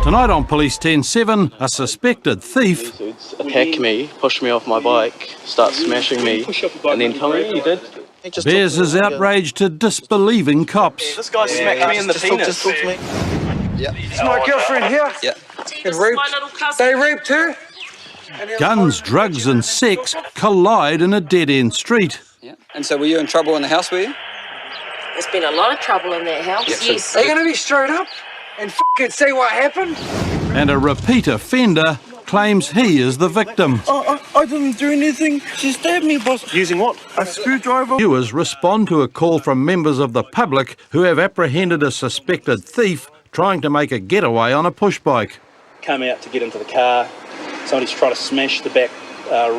Tonight on Police 10-7, a suspected thief attack me, push me off my bike, start smashing me, and then tell me he did. bears his outrage to disbelieving cops. This guy smacked me in the penis. Just talk to me. Yeah. Is my girlfriend here? Yeah. And raped. They raped her? Guns, drugs and sex collide in a dead-end street. Yeah. And so were you in trouble in the house, were you? There's been a lot of trouble in that house, yes. Are you going to be straight up and f***ing say what happened? And a repeat offender claims he is the victim. I didn't do anything. She stabbed me, boss. Using what? A screwdriver. Viewers respond to a call from members of the public who have apprehended a suspected thief trying to make a getaway on a push bike. Came out to get into the car. Somebody's trying to smash the back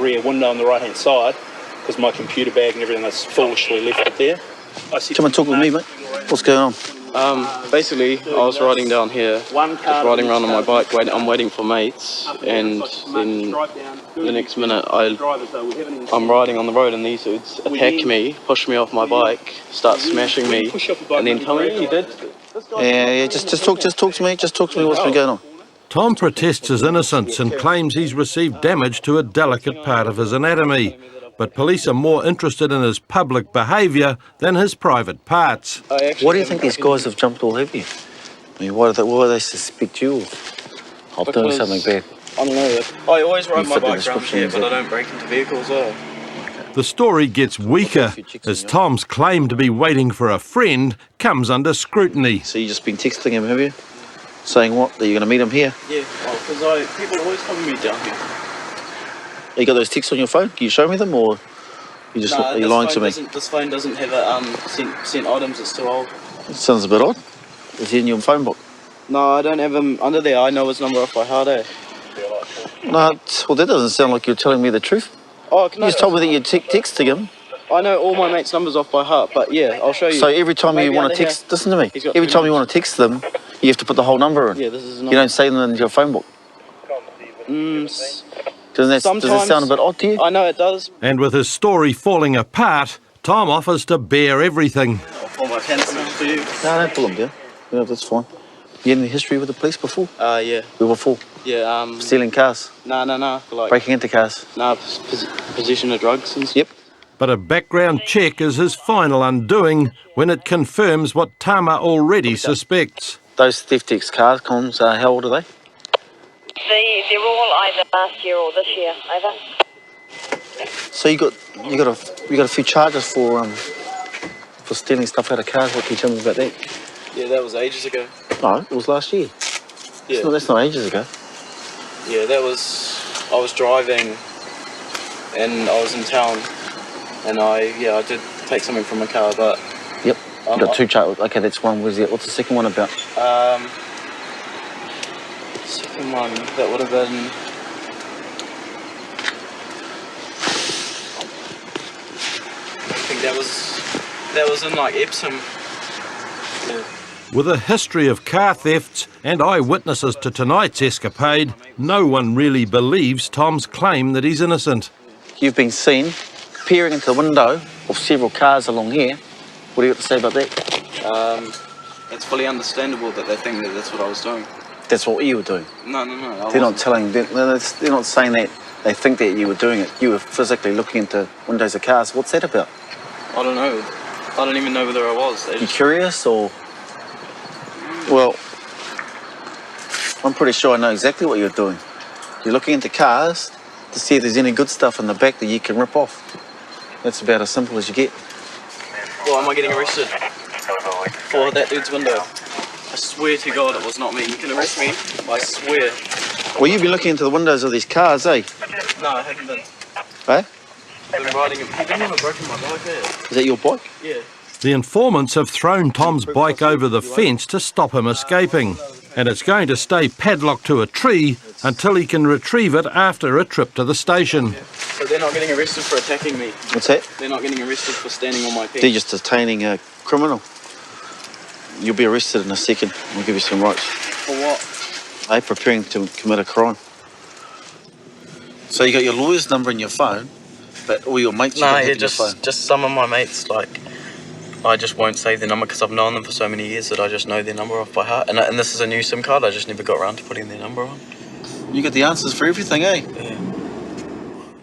rear window on the right-hand side because my computer bag and everything was foolishly left it there. Come and talk with me, mate. What's going on? Basically, I was riding down here, just riding around on my bike. I'm waiting for mates, and then the next minute I'm riding on the road and these dudes attack me, push me off my bike, start smashing me, and then tell me he did. Yeah. Just talk to me. Just talk to me. What's been going on? Tom protests his innocence and claims he's received damage to a delicate part of his anatomy. But police are more interested in his public behaviour than his private parts. Why do you think these guys have jumped all over you? I mean, why do they suspect you of doing something bad? I don't know. I always ride my fit the bike around description, here, but I exactly. don't break into vehicles. The story gets weaker as Tom's claim to be waiting for a friend comes under scrutiny. So you've just been texting him, have you? Saying what? That you're going to meet him here? Yeah, because people always come to me down here. You got those texts on your phone? Can you show me them, or are you lying to me? This phone doesn't have a sent items. It's too old. It sounds a bit odd. Is he in your phone book? No, I don't have him under there. I know his number off by heart. No, well, that doesn't sound like you're telling me the truth. Oh, You just told me that you're texting him. I know all my mates' numbers off by heart, but yeah, I'll show you. So every time you Maybe want to under text, listen to me. He's got Every three time you want to text them, you have to put the whole number in. Yeah, this is his You number. don't say them in your phone book. Does that sound a bit odd to you? I know it does. And with his story falling apart, Tom offers to bear everything. I'll pull my pants down for you. No, don't pull them down. Yeah, that's fine. You had any history with the police before? Yeah. Before? Yeah, Stealing cars? No. Like, Breaking into cars? no, possession of drugs and stuff. Yep. But a background check is his final undoing when it confirms what Tama already suspects. Those theft X car comms, how old are they? They're all either last year or this year, over. So you got a few charges for stealing stuff out of cars. What can you tell me about that? Yeah, that was ages ago. No, it was last year. Yeah, That's not ages ago. yeah, I was driving, and I was in town, and I did take something from a car, but Yep. You got two charges. Okay, that's one. What's the second one about? second one that would have been. I think that was in like Epsom. Yeah. With a history of car thefts and eyewitnesses to tonight's escapade, no one really believes Tom's claim that he's innocent. You've been seen peering into the window of several cars along here. What do you got to say about that? It's fully understandable that they think that that's what I was doing. That's what you were doing. No. They're not saying that they think that you were doing it. You were physically looking into windows of cars. What's that about? I don't know. I don't even know whether I was. You curious or? Well, I'm pretty sure I know exactly what you're doing. You're looking into cars to see if there's any good stuff in the back that you can rip off. That's about as simple as you get. Well, am I getting arrested for that dude's window? I swear to God it was not me. You can arrest me, I swear. Well, you've been looking into the windows of these cars, eh? No, I haven't been. Eh? I've been riding him. He didn't have a broken my bike, eh? Is that your bike? Yeah. The informants have thrown Tom's bike over the fence to stop him escaping, and it's going to stay padlocked to a tree until he can retrieve it after a trip to the station. So they're not getting arrested for attacking me. What's that? They're not getting arrested for standing on my They're pants. just detaining a criminal. You'll be arrested in a second. We'll give you some rights. For what? Hey, preparing to commit a crime. So you got your lawyer's number in your phone, but all your mates you No, got yeah, in your phone. just some of my mates, like, I just won't save their number because I've known them for so many years that I just know their number off by heart. And this is a new SIM card, I just never got around to putting their number on. You got the answers for everything, eh? Yeah.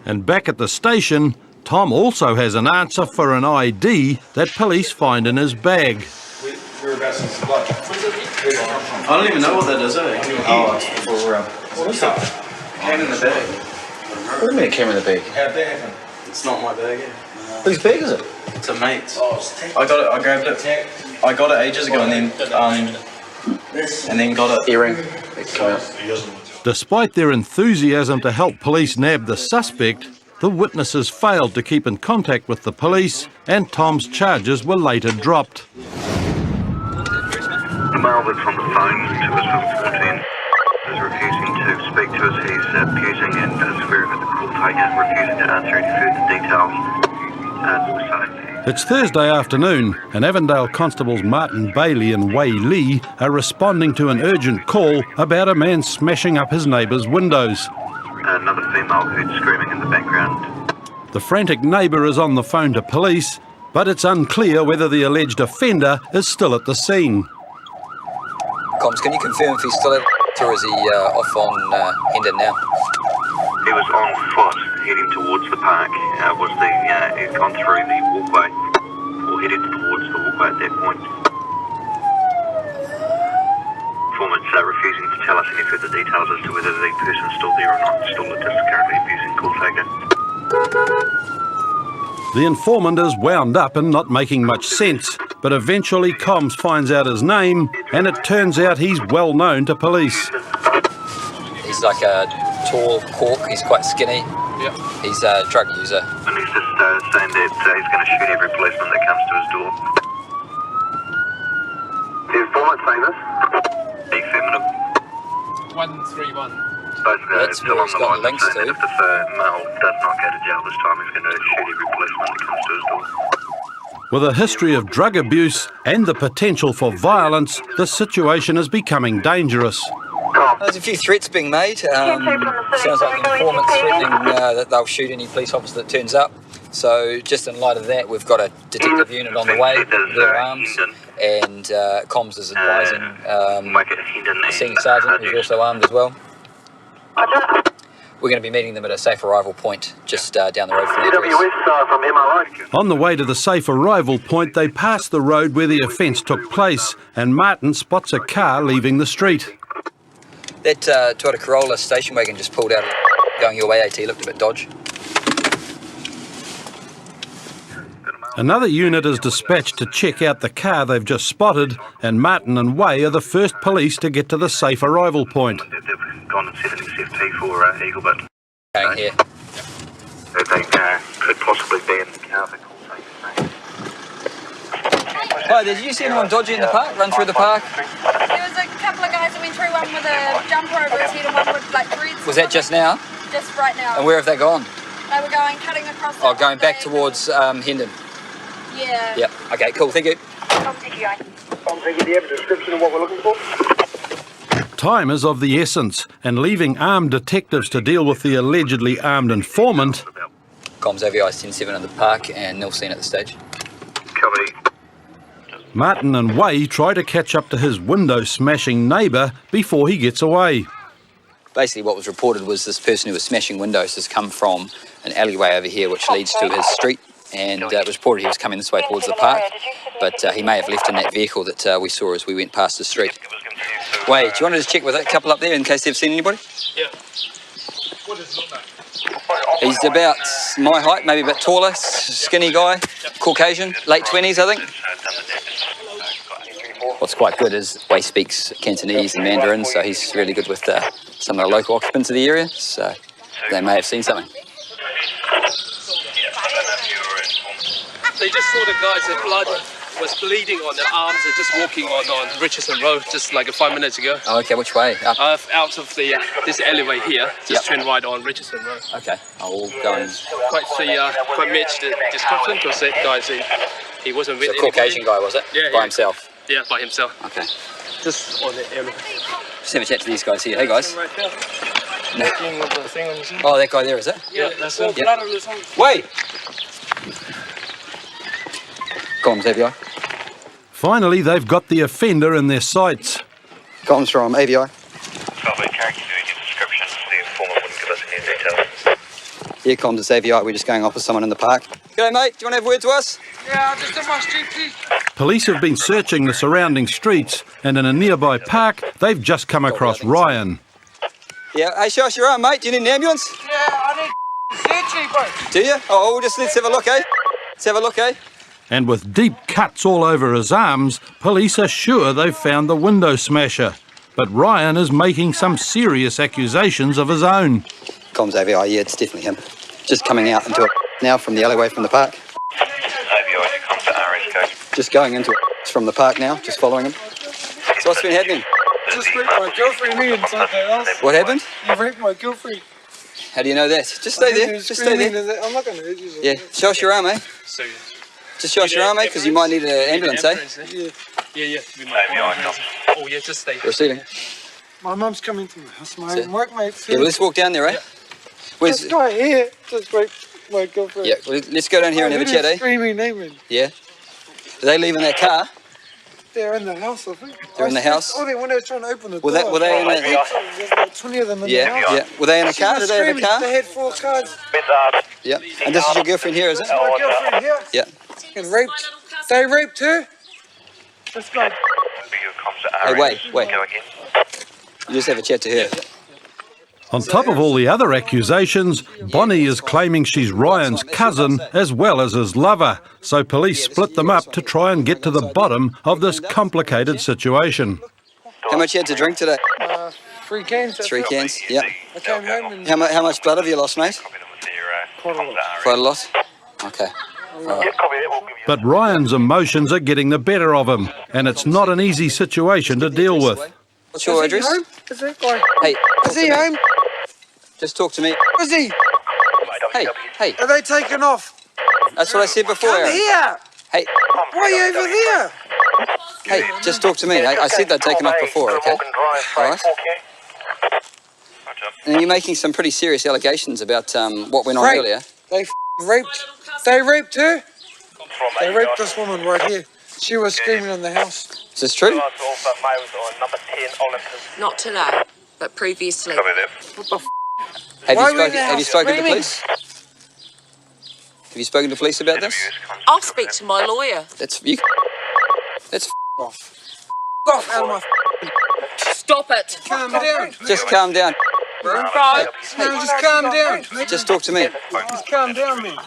And back at the station, Tom also has an answer for an ID that police find in his bag. I don't even know what that is, eh? Oh, it's for What's that? Came in the bag. what do you mean it came in the bag? How'd that happen? It's not my bag, yeah. Whose bag is it? It's a mate's. I got it, I grabbed it. I got it ages ago and then got it. Earring. Come out. Despite their enthusiasm to help police nab the suspect, the witnesses failed to keep in contact with the police and Tom's charges were later dropped. The male that's on the phone to us from 14 is refusing to speak to us. He's abusing and swearing at the call taker, refusing to answer any further details. It's Thursday afternoon and Avondale constables Martin Bailey and Wei Lee are responding to an urgent call about a man smashing up his neighbour's windows. Another female heard screaming in the background. The frantic neighbour is on the phone to police, but it's unclear whether the alleged offender is still at the scene. Comms, can you confirm if he's still at or is he off on Hendon now? He was on foot heading towards the park. He'd gone through the walkway or headed towards the walkway at that point. Informant's refusing to tell us any further details as to whether the person's still there or not. Still currently abusing call taker. The informant is wound up and not making much sense, but eventually Comms finds out his name and it turns out he's well known to police. He's like a tall cork, he's quite skinny. Yep. He's a drug user. And he's just saying that he's going to shoot every policeman that comes to his door. The informant's name is? Affirmative. 131. That's where he's got links to. If this male does not go to jail this time, he's going to shoot every policeman that comes to his door. With a history of drug abuse and the potential for violence, the situation is becoming dangerous. There's a few threats being made. Sounds like the informant's threatening that they'll shoot any police officer that turns up. So just in light of that, we've got a detective unit on the way, they're armed, and Comms is advising the senior sergeant, who's also armed as well. We're going to be meeting them at a safe arrival point just down the road from the address. On the way to the safe arrival point, they pass the road where the offence took place, and Martin spots a car leaving the street. That Toyota Corolla station wagon just pulled out, going your way, AT, looked a bit dodge. Another unit is dispatched to check out the car they've just spotted, and Martin and Way are the first police to get to the safe arrival point. They've gone and set an SFT for Eaglebit. Going here. They could possibly be in the car that call taker's name. Hi, did you see anyone dodgy in the park, run through the park? There was a couple of guys that went through, one with a jumper over his head and one with like threads. Was that just now? Just right now. And where have they gone? They were cutting across the going back towards Hendon. Yeah. Yep, okay, cool, thank you. Can you have a description of what we're looking for? Time is of the essence, and leaving armed detectives to deal with the allegedly armed informant. Comms AVI 10-7 in the park and nil seen at the stage. Copy. Martin and Way try to catch up to his window-smashing neighbour before he gets away. Basically what was reported was this person who was smashing windows has come from an alleyway over here which leads to his street, and it was reported he was coming this way towards the park, but he may have left in that vehicle that we saw as we went past the street. Wait, do you want to just check with that couple up there in case they've seen anybody? Yeah. What does it look like? He's about my height, maybe a bit taller, skinny guy, Caucasian, late 20s I think. What's quite good is Way speaks Cantonese and Mandarin, so he's really good with some of the local occupants of the area, so they may have seen something. They just saw the guys, the blood was bleeding on their arms. They're just walking on Richardson Road just like 5 minutes ago. Oh, okay, which way? Up? Out of this alleyway here, just turn right on Richardson Road. Okay, I'll go and... Quite matched the description because that guy, he wasn't with anybody. Caucasian guy, was it? Yeah, by himself? Yeah, by himself. Okay. Just on the area. Just have a chat to these guys here. Hey, guys. Right there. No. With the thing on his hand. Oh, that guy there, is it? Yeah, that's it. Yep. Wait! Comms, have you? Finally, they've got the offender in their sights. Comms from AVI. Probably carrying you doing your description. The informant wouldn't give us any details. Here comms, it's AVI. We're just going off with someone in the park. G'day, mate. Do you want to have a word to us? Yeah, just in my street, please. Police have been searching the surrounding streets, and in a nearby park, they've just come across Ryan. Yeah. Hey, show us your arm, mate. Do you need an ambulance? Yeah, I need surgery, bro. Do you? Oh, let's have a look, eh? Let's have a look, eh? And with deep cuts all over his arms, police are sure they've found the window smasher. But Ryan is making some serious accusations of his own. Comms AVI, yeah, it's definitely him. Just coming out into it now from the alleyway from the park. AVI, you come to RS code. Just going into it from the park now, just following him. So what's been happening? Just raped my girlfriend, me and something else. What happened? You raped my girlfriend. How do you know that? Just stay there. Just stay there. I'm not going to hurt you. Yeah, show us your arm, eh? Just show us your arm, eh? Because you might need an ambulance, eh? Yeah. Oh, yeah, just stay. Receiving. My mum's coming to my house. My So- workmate. Yeah, well, let's walk down there, eh? Where's? This guy here just raped my girlfriend. Yeah, well, let's go down here and have a chat, eh? Screaming, naming. Yeah. Did they leave in their car? They're in the house, I think. They're in the house? Oh, they when they were trying to open the Were door. they in a? There's like 20 of them in the Yeah, house. yeah. Were they in a She car? was Did they have a screaming. car? They had 4 cars. Yeah. And this is your girlfriend here, is it? That's my girlfriend here. Yeah. And raped. They raped her. This guy. Hey, wait. You just have a chat to her. On top of all the other accusations, Bonnie is claiming she's Ryan's cousin as well as his lover, so police split them up to try and get to the bottom of this complicated situation. How much you had to drink today? 3 cans. that's 3 it. cans. Yeah. I came home and How much blood have you lost, mate? quite a lot. Quite a lot. Okay. But Ryan's emotions are getting the better of him, and it's not an easy situation to deal with. What's your Is he address? home? Is that guy? Hey, Is he home? just talk to me. Is he? Hey. Are they taken off? That's what I said before, Come Aaron. here. Hey, Why are you over there? hey, just talk to me. I said they'd taken off before, okay? All right. And you're making some pretty serious allegations about what went on Rape. earlier. They raped. They raped her. They raped this woman right here. She was screaming in the house. Is this true? Not today, but previously. What the f? Have Why you were you in the spoken? Have you house spoken to screaming? police? Have you spoken to police about this? I'll speak to my lawyer. That's you. That's off. Off out of my Stop it. Calm down. just calm down. Right. No, just calm down. Just talk to me. Just calm down, man.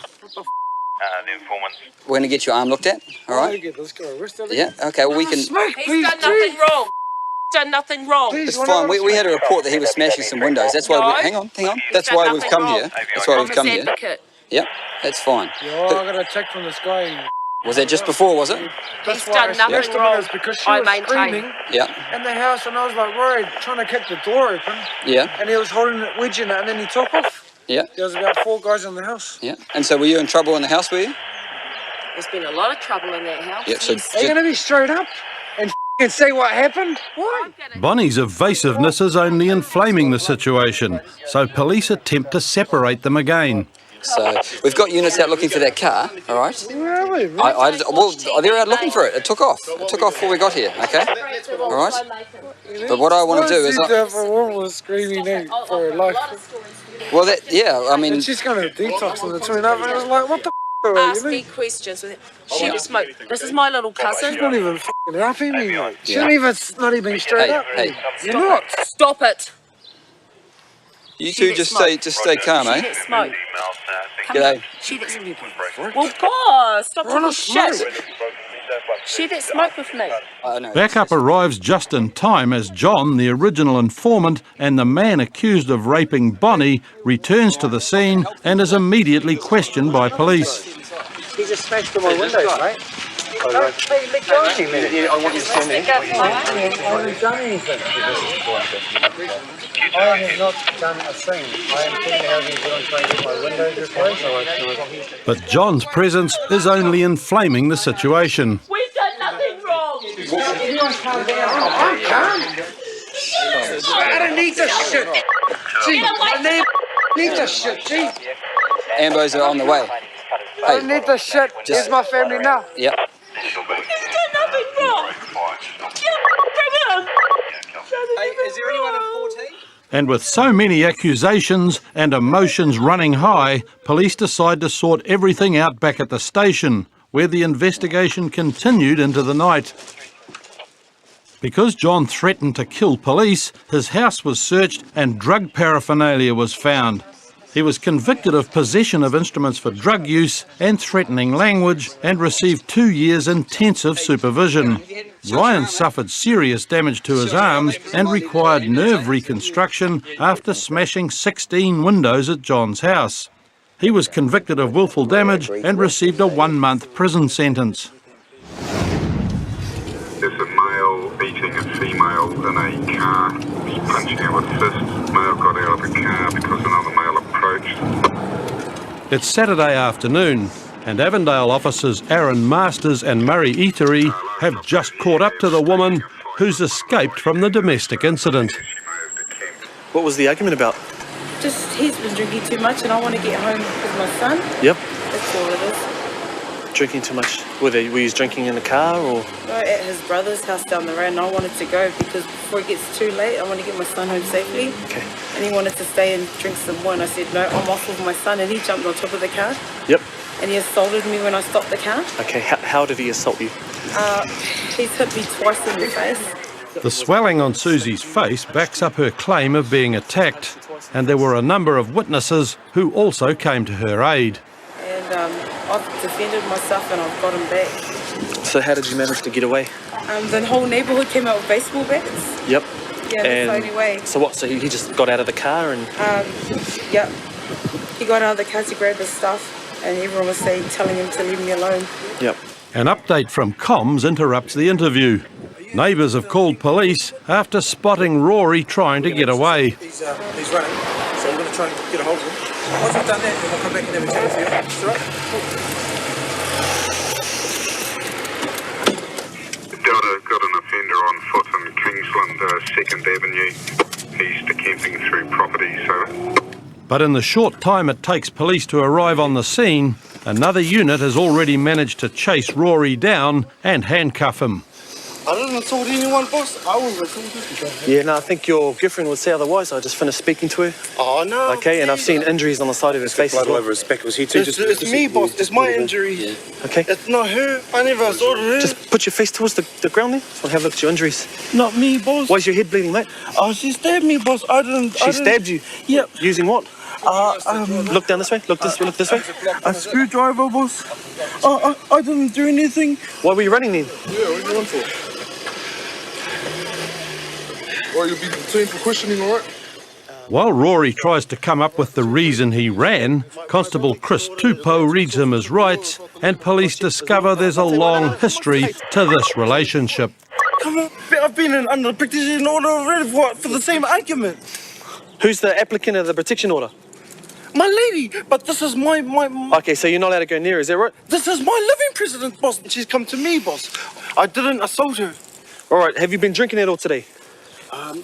We're gonna get your arm looked at. All Why right. you get this guy arrested? Yeah. Okay. Well, we can. Smoke, He's please, done nothing wrong. Done nothing wrong. Please, It's why fine. not We had a smoke? report that he was smashing some windows. That's why. No. Hang on. That's why we've come here. That's why I'm we've his come here. advocate. Yep. That's fine. Yeah, I got a text from this guy. Was that just before? Was it? That's He's why done I nothing smashed him wrong. because she I was maintain. screaming Yeah. in the house, and I was like worried, trying to kick the door open, Yeah. and he was holding it, wedging it, and then he took off. Yeah. There was about 4 guys in the house. Yeah. And so, were you in trouble in the house? Were you? There's been a lot of trouble in that house. Yeah. So. Yes. Are you going to be straight up and say what happened? Why? Bonnie's evasiveness is only inflaming the situation, so police attempt to separate them again. So we've got units out looking for that car. All right. Where are we, man? Well, they're out looking for it. It took off. It took off before we got here. Okay. All right. But what I want to do is, a woman was screaming out for her life. well, that yeah. I mean, And she's going to detox in the 2 and a half, and I was like, what the f*** are you Ask me doing? questions with it. She just smoke. This is my little She's cousin. not even f***ing helping me, mate. She's Yeah. not even straight Hey, up. hey. You're not. Stop it. you two just stay calm, She eh? that smoke. Come G'day. here. She that smoke. Well, God, stop Wanna talking shit. smoke? She that smoke with me. I know. Backup arrives just in time as John, the original informant, and the man accused of raping Bonnie, returns to the scene and is immediately questioned by police. He just smashed through my windows, mate. Don't hey, let go of me, man. Yeah, I want you to stand there. I haven't done anything. I have not done a thing. I am thinking how these girls trying to get my windows replaced. But John's presence is only inflaming the situation. We've done nothing wrong. Everyone calm down. I'm calm. I don't need this shit. Gee, I need this shit, gee. Ambos are on the way. I don't need this shit. Just- Here's my family now. Yep. You've done nothing wrong. And with so many accusations and emotions running high, police decide to sort everything out back at the station, where the investigation continued into the night. Because John threatened to kill police, his house was searched and drug paraphernalia was found. He was convicted of possession of instruments for drug use and threatening language and received 2 years intensive supervision. Ryan suffered serious damage to his arms and required nerve reconstruction after smashing 16 windows at John's house. He was convicted of willful damage and received a 1-month prison sentence. There's a male beating a female in a car. He's punching her with fists. Male got out of the car because another male approached. It's Saturday afternoon, and Avondale officers Aaron Masters and Murray Eatery have just caught up to the woman who's escaped from the domestic incident. What was the argument about? Just he's been drinking too much and I want to get home with my son. Yep. That's all it is. Drinking too much. Were you drinking in the car or? No, at his brother's house down the road, and I wanted to go because before it gets too late, I want to get my son home safely. Okay. And he wanted to stay and drink some more, and I said, no, I'm off with my son, and he jumped on top of the car. Yep. And he assaulted me when I stopped the car. Okay, how did he assault you? He's hit me twice in the face. The swelling on Susie's face backs up her claim of being attacked, and there were a number of witnesses who also came to her aid. And I've defended myself and I've got him back. So how did you manage to get away? The whole neighbourhood came out with baseball bats. Yep. Yeah, that's the only way. So what, so he just got out of the car and? Yep. He got out of the car to grab his stuff and everyone was telling him to leave me alone. Yep. An update from comms interrupts the interview. Neighbours have called police after spotting Rory trying to get away. He's running, so we're going to try and get a hold of him. Once we've done that, then we'll come back and have a chat with you. It's all right? Delta got an offender on foot in Kingsland, 2nd Avenue. He's decamping through property, so... But in the short time it takes police to arrive on the scene, another unit has already managed to chase Rory down and handcuff him. I didn't assault anyone, boss. I wasn't assaulted. Yeah, no, I think your girlfriend would say otherwise. I just finished speaking to her. Oh, no. Okay, and I've seen injuries on the side of her face as well. Over his back. Was he too? It's me, boss. It's my injury. Yeah. Okay. It's not her. I never assaulted her. Just put your face towards the ground then. So I'll have a look at your injuries. Not me, boss. Why's your head bleeding, mate? Oh, she stabbed me, boss. I didn't. She stabbed you? Yep. Using what? Look down this way. Look this way. A screwdriver, boss. I didn't do anything. Why were you running then? Yeah, what are you running for? Well, you'll be detained for questioning, all right? While Rory tries to come up with the reason he ran, Constable Chris Tupou reads him his rights, and police discover there's a long history to this relationship. Come on, I've been under protection order already for the same argument. Who's the applicant of the protection order? My lady, but this is my... Okay, so you're not allowed to go near, is that right? This is my living president, boss. She's come to me, boss. I didn't assault her. All right, have you been drinking at all today?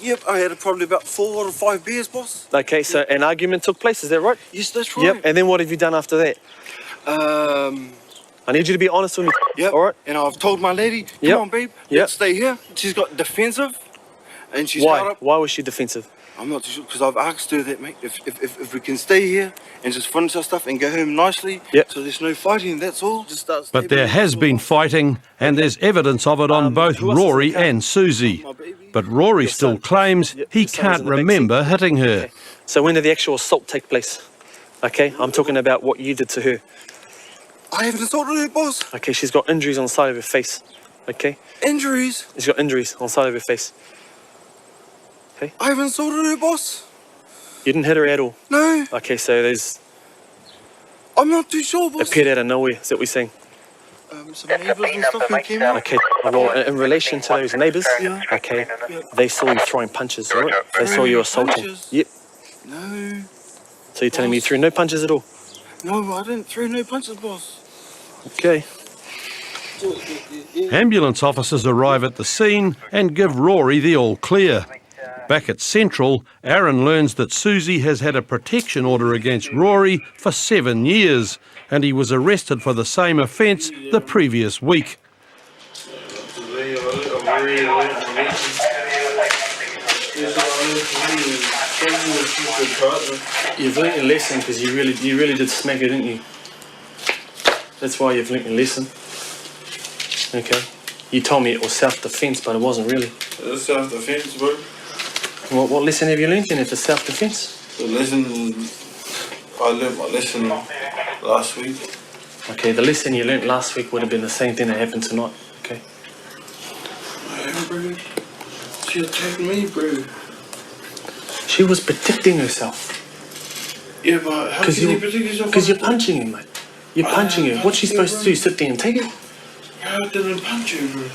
Yep, I had probably about 4 or 5 beers, boss. Okay, so an argument took place, is that right? Yes, that's right. Yep, and then what have you done after that? I need you to be honest with me. Yep, all right? And I've told my lady, come on, babe, let's stay here. She's got defensive, and she's held up. Why was she defensive? I'm not too sure, because I've asked her that, mate, if we can stay here and just finish our stuff and go home nicely, so there's no fighting, that's all. Just start. But there has been fighting, and there's evidence of it on both Rory and Susie. But Rory still claims he can't remember hitting her. Okay. So when did the actual assault take place? Okay, I'm talking about what you did to her. I haven't assaulted her, boss. Okay, she's got injuries on the side of her face. Okay? Injuries? She's got injuries on the side of her face. Okay? I haven't assaulted her, boss. You didn't hit her at all? No. Okay, so there's... I'm not too sure, boss. Appeared out of nowhere, is that what you're saying? Some neighbours and stuff who came out. Okay, well, in relation to those neighbours, okay, they saw you throwing punches, right? They saw you assaulting. Punches? Yep. No. So you're telling me you threw no punches at all? No, I didn't throw no punches, boss. Okay. Ambulance officers arrive at the scene and give Rory the all clear. Back at Central, Aaron learns that Susie has had a protection order against Rory for 7 years, and he was arrested for the same offence the previous week. You've learnt your lesson because you really did smack her, didn't you? That's why you've learnt your lesson. Okay. You told me it was self-defense, but it wasn't really. It's self-defense, bro. What lesson have you learnt then if it's self-defense? The lesson, I learnt my lesson last week. Okay, the lesson you learnt last week would have been the same thing that happened tonight. Okay. Man, bro. She attacked me, bro. She was protecting herself. Yeah, but how can you protect yourself? Because you're punching her, mate. You're punching her. What's she supposed to do? Sit there and take it? Yeah, I didn't punch you, bro.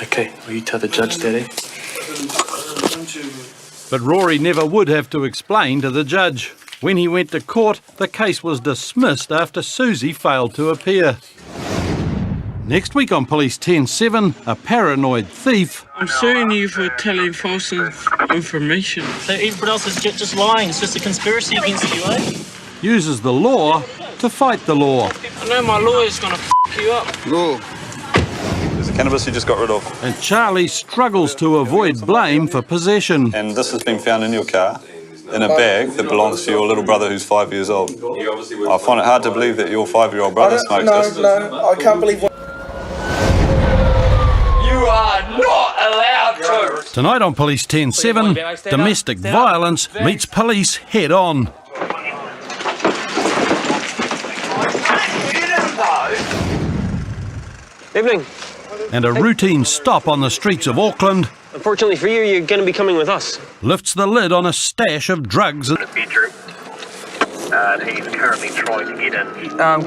Okay, well, you tell the judge that, eh? I didn't punch you, bro. But Rory never would have to explain to the judge. When he went to court, the case was dismissed after Susie failed to appear. Next week on Police 10-7, a paranoid thief... I'm suing you for telling false information. So everybody else is just lying. It's just a conspiracy against you, eh? ...uses the law to fight the law. I know my lawyer's gonna f*** you up. Law. There's the cannabis you just got rid of. And Charlie struggles to avoid blame for possession. And this has been found in your car, in a bag that belongs to your little brother who's 5 years old. I find it hard to believe that your 5-year-old brother smokes this. No, I can't believe what... You are not allowed to! Tonight on Police 10-7, domestic violence meets police head-on. Evening. And a routine stop on the streets of Auckland Unfortunately for you, you're going to be coming with us. lifts the lid on a stash of drugs. Bedroom. He's currently trying to get in.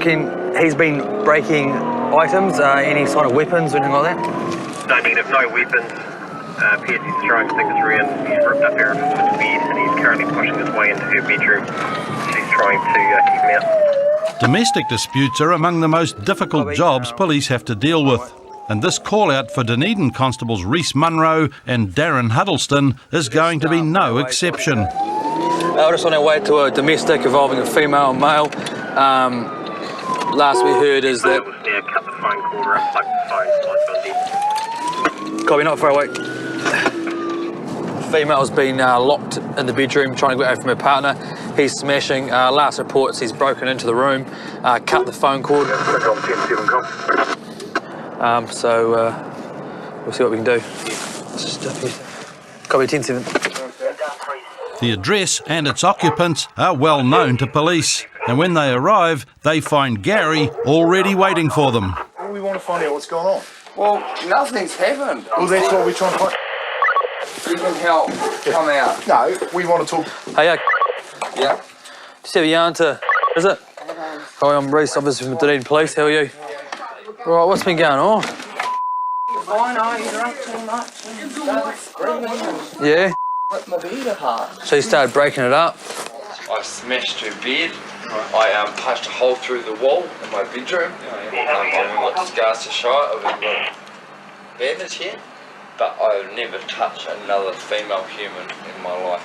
Ken, he's been breaking items, any sort of weapons or anything like that? No negative, no weapons. Appears he's throwing things around. He's ripped up Aaron Ford's bed and he's currently pushing his way into her bedroom. She's trying to keep him out. Domestic disputes are among the most difficult jobs police have to deal with. And this call-out for Dunedin constables Reese Munro and Darren Huddleston is going to be no exception. We're just on our way to a domestic involving a female and male. Last we heard is that... Now cut the phone cord or unplug the phone. Copy, not far away. Female's been locked in the bedroom trying to get away from her partner. He's smashing. Last reports he's broken into the room, cut the phone cord. So we'll see what we can do. Copy 10-7. The address and its occupants are well known to police. And when they arrive, they find Gary already waiting for them. We want to find out what's going on. Well, nothing's happened. Well, that's what we're trying to find. You can help. Come out. No, we want to talk. Hey, Yeah. just have a yarn to... Is it? Hi, I'm Reese, officer from Dunedin Police. How are you? Right, what's been going on? I know, you drank too much and started screaming. Yeah? Ripped my bed apart. So you started breaking it up? I smashed her bed. I punched a hole through the wall in my bedroom. I've got scars to show it. I've got bandage here. But I've never touched another female human in my life.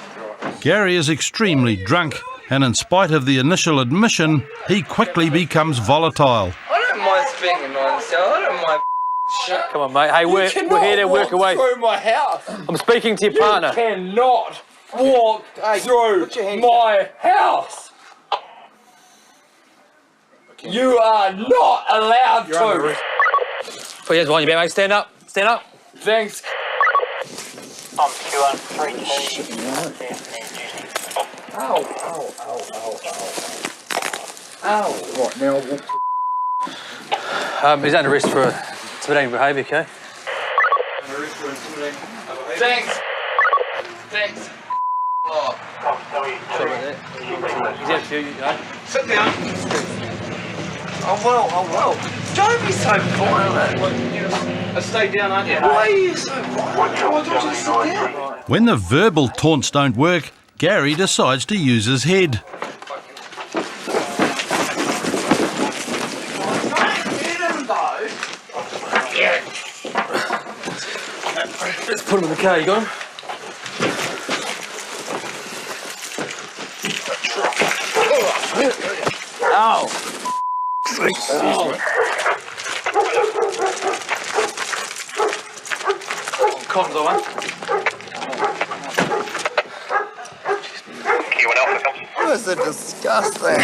Gary is extremely drunk, and in spite of the initial admission, he quickly becomes volatile. I don't mind speaking on myself. I don't mind shit. Come on, mate. Hey, we're here to work away. Through my house. I'm speaking to your partner. You cannot walk through my house. You are not allowed to. Put your hands behind your back, mate. Stand up. Stand up. Thanks. I'm Q132. Ow. Right, now... He's under arrest for intimidating behaviour, okay? Thanks. Thanks. Oh. Sit down. Oh well. Don't be so violent. Stay down, aren't you? Why are you so violent? Why don't you sit down? When the verbal taunts don't work, Gary decides to use his head. Let's put him in the car, you got him? Ow! Cotton's the one. That's a disgusting.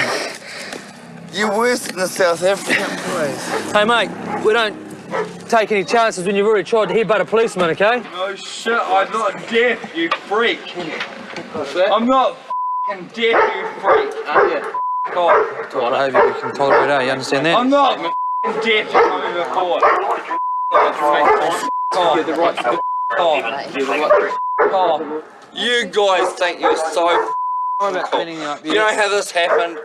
You're worse than the South African police. Hey, mate, we don't take any chances when you've already tried to headbutt a policeman, okay? No shit, I'm not deaf, you freak. I'm not f***ing deaf, you freak. God. God, I hope you can tolerate it, you understand that? I'm not f***ing deaf, you come over forward. You guys think you're so cool. You know how this happened?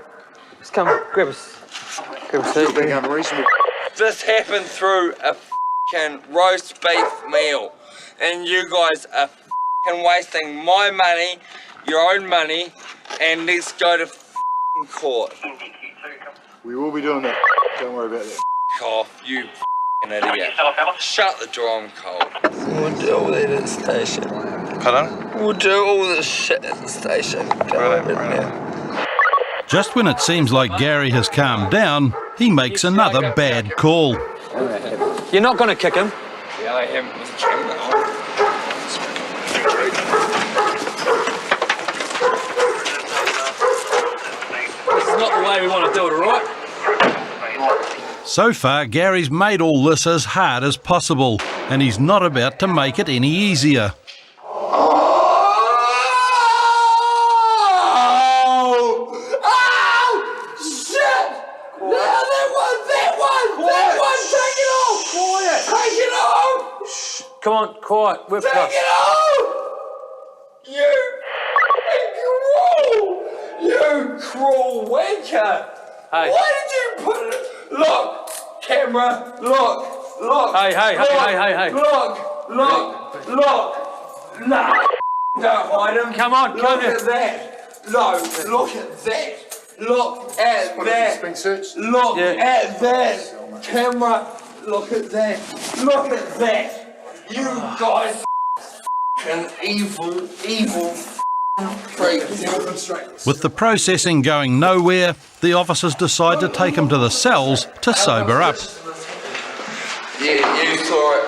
Just come, grab a seat. This happened through a f***ing roast beef meal. And you guys are f***ing wasting my money, your own money, and let's go to f***ing court. We will be doing that. Don't worry about that. F*** off, you f***ing idiot. Shut the door, I'm cold. We'll do all that at the station. Pardon? We'll do all this shit at the station. Just when it seems like Gary has calmed down, he makes another bad call. You're not going to kick him? Yeah, I am. This is not the way we want to do it, all right? So far, Gary's made all this as hard as possible, and he's not about to make it any easier. Come on, quiet. We're Take plus. it off! You cruel wanker! Hey. Why did you put it? Look, camera, look. Hey. Look. Nah, don't hide him. Come on, look at that. No, look at that. Look at that. Look at that. Camera, look at that. Look at that. You guys f***ing evil freaks. With the processing going nowhere, the officers decide to take him to the cells to sober up. Yeah, you saw it.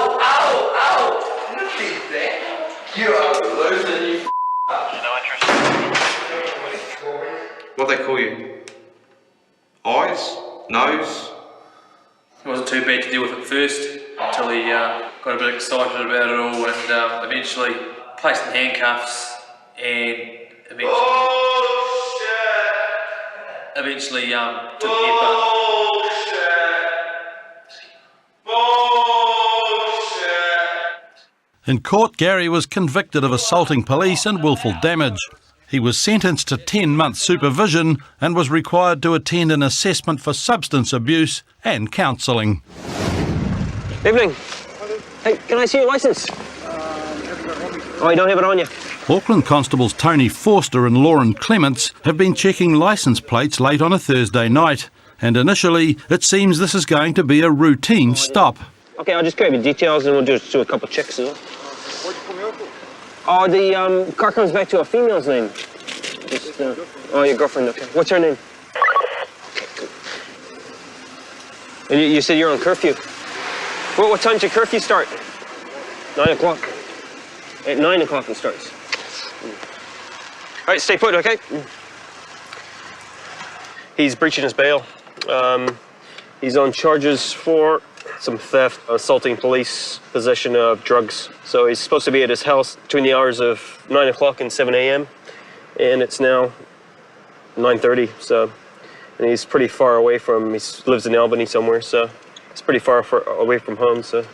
Ow. Look at that. You are losing, you What they call you? Eyes? Nose? It wasn't too bad to deal with at first until he got a bit excited about it all and eventually placed in handcuffs and eventually took a headbutt. In court, Gary was convicted of assaulting police and willful damage. He was sentenced to 10 months supervision and was required to attend an assessment for substance abuse and counselling. Evening. Hey, can I see your licence? Oh, you don't have it on you? Auckland constables Tony Forster and Lauren Clements have been checking licence plates late on a Thursday night, and initially it seems this is going to be a routine stop. Okay, I'll just grab your details and we'll just do a couple of checks as well. Oh, the car comes back to a female's name. Just, oh, your girlfriend, okay. What's her name? Okay, good. And you said you're on curfew. Well, what time's your curfew start? 9 o'clock. At 9 o'clock it starts. All right, stay put, okay? He's breaching his bail. He's on charges for some theft, assaulting police, possession of drugs. So he's supposed to be at his house between the hours of 9 o'clock and 7 a.m. And it's now 9:30, so, and he's pretty far away from, he lives in Albany somewhere, so it's pretty far away from home, so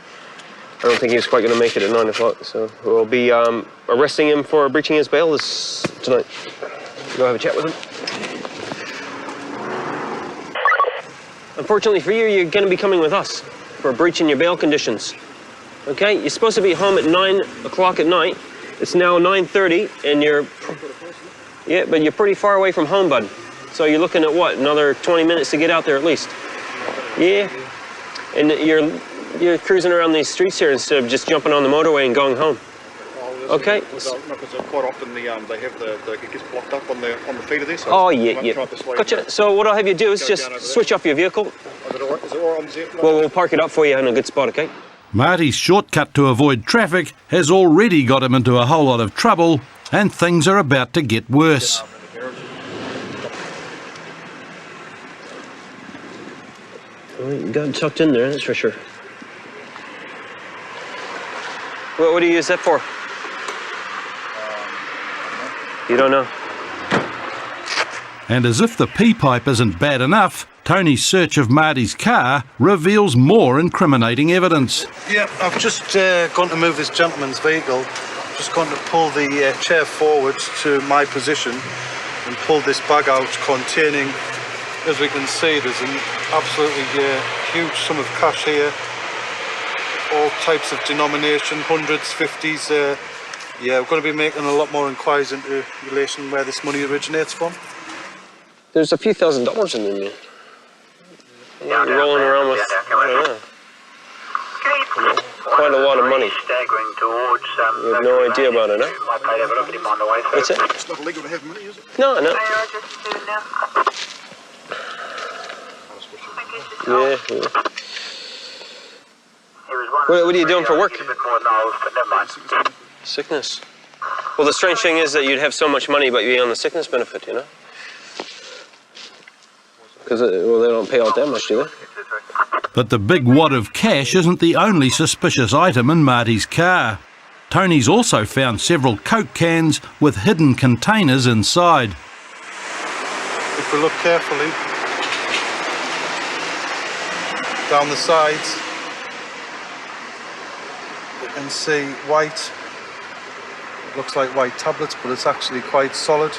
I don't think he's quite gonna make it at 9 o'clock. So we'll be arresting him for breaching his bail tonight. Go have a chat with him. Unfortunately for you, you're gonna be coming with us for breaching your bail conditions. Okay, you're supposed to be home at 9 o'clock at night. It's now 9:30 and yeah, but you're pretty far away from home, bud. So you're looking at what, another 20 minutes to get out there at least? Yeah, and you're cruising around these streets here instead of just jumping on the motorway and going home. Okay. Because quite often they have it gets blocked up on the feeder there. So Oh, yeah. Gotcha. So what I'll have you do is just switch off your vehicle. Is it all right on the vehicle? Well, we'll park it up for you in a good spot, okay? Marty's shortcut to avoid traffic has already got him into a whole lot of trouble, and things are about to get worse. Well, you got it tucked in there, that's for sure. What do you use that for? You don't know? And as if the P-pipe isn't bad enough, Tony's search of Marty's car reveals more incriminating evidence. Yeah, I've just gone to move this gentleman's vehicle. Just going to pull the chair forward to my position and pull this bag out containing, as we can see, there's an absolutely huge sum of cash here. All types of denomination, hundreds, 50s. Yeah, we're going to be making a lot more inquiries into relation where this money originates from. There's a few $1,000s in there, man. You're rolling around with, I don't know, quite a lot of money. You have no idea about it, huh? What's it? It's not illegal to have money, is it? No. Yeah. What are you doing for work? Sickness. Well, the strange thing is that you'd have so much money, but you'd be on the sickness benefit, you know? Because, well, they don't pay out that much, do they? But the big wad of cash isn't the only suspicious item in Marty's car. Tony's also found several Coke cans with hidden containers inside. If we look carefully down the sides, you can see white. It looks like white tablets, but it's actually quite solid.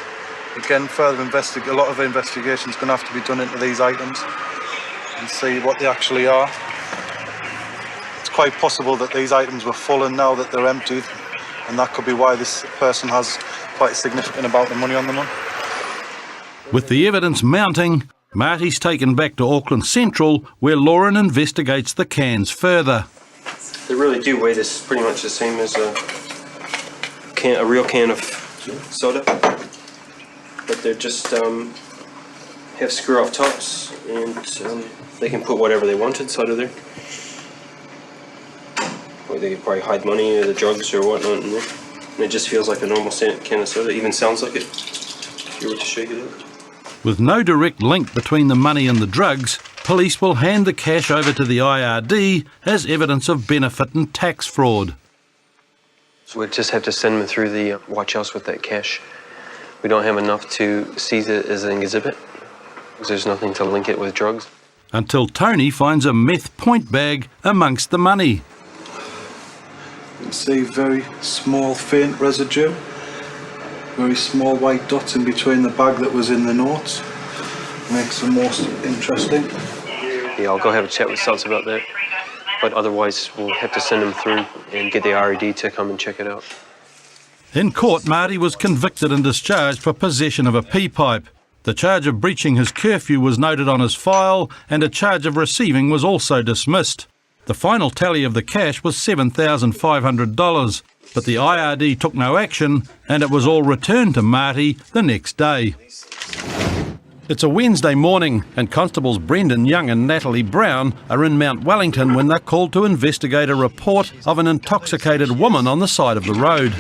Again, a lot of investigation is going to have to be done into these items and see what they actually are. It's quite possible that these items were full and now that they're emptied, and that could be why this person has quite a significant amount of money on them. With the evidence mounting, Marty's taken back to Auckland Central, where Lauren investigates the cans further. They really do weigh this pretty much the same as a real can of soda, but they're just have screw-off tops, and they can put whatever they want inside of there. Or they could probably hide money or the drugs or whatnot in there. And it just feels like a normal can of soda. It even sounds like it if you were to shake it out. With no direct link between the money and the drugs, police will hand the cash over to the IRD as evidence of benefit and tax fraud. So we just have to send them through the watch house with that cash. We don't have enough to seize it as an exhibit, because there's nothing to link it with drugs. Until Tony finds a meth point bag amongst the money. You can see very small faint residue, very small white dots in between the bag that was in the notes. Makes it most interesting. Yeah, I'll go have a chat with Salts about that. But otherwise, we'll have to send them through and get the RED to come and check it out. In court, Marty was convicted and discharged for possession of a P-pipe. The charge of breaching his curfew was noted on his file, and a charge of receiving was also dismissed. The final tally of the cash was $7,500, but the IRD took no action, and it was all returned to Marty the next day. It's a Wednesday morning, and Constables Brendan Young and Natalie Brown are in Mount Wellington when they're called to investigate a report of an intoxicated woman on the side of the road.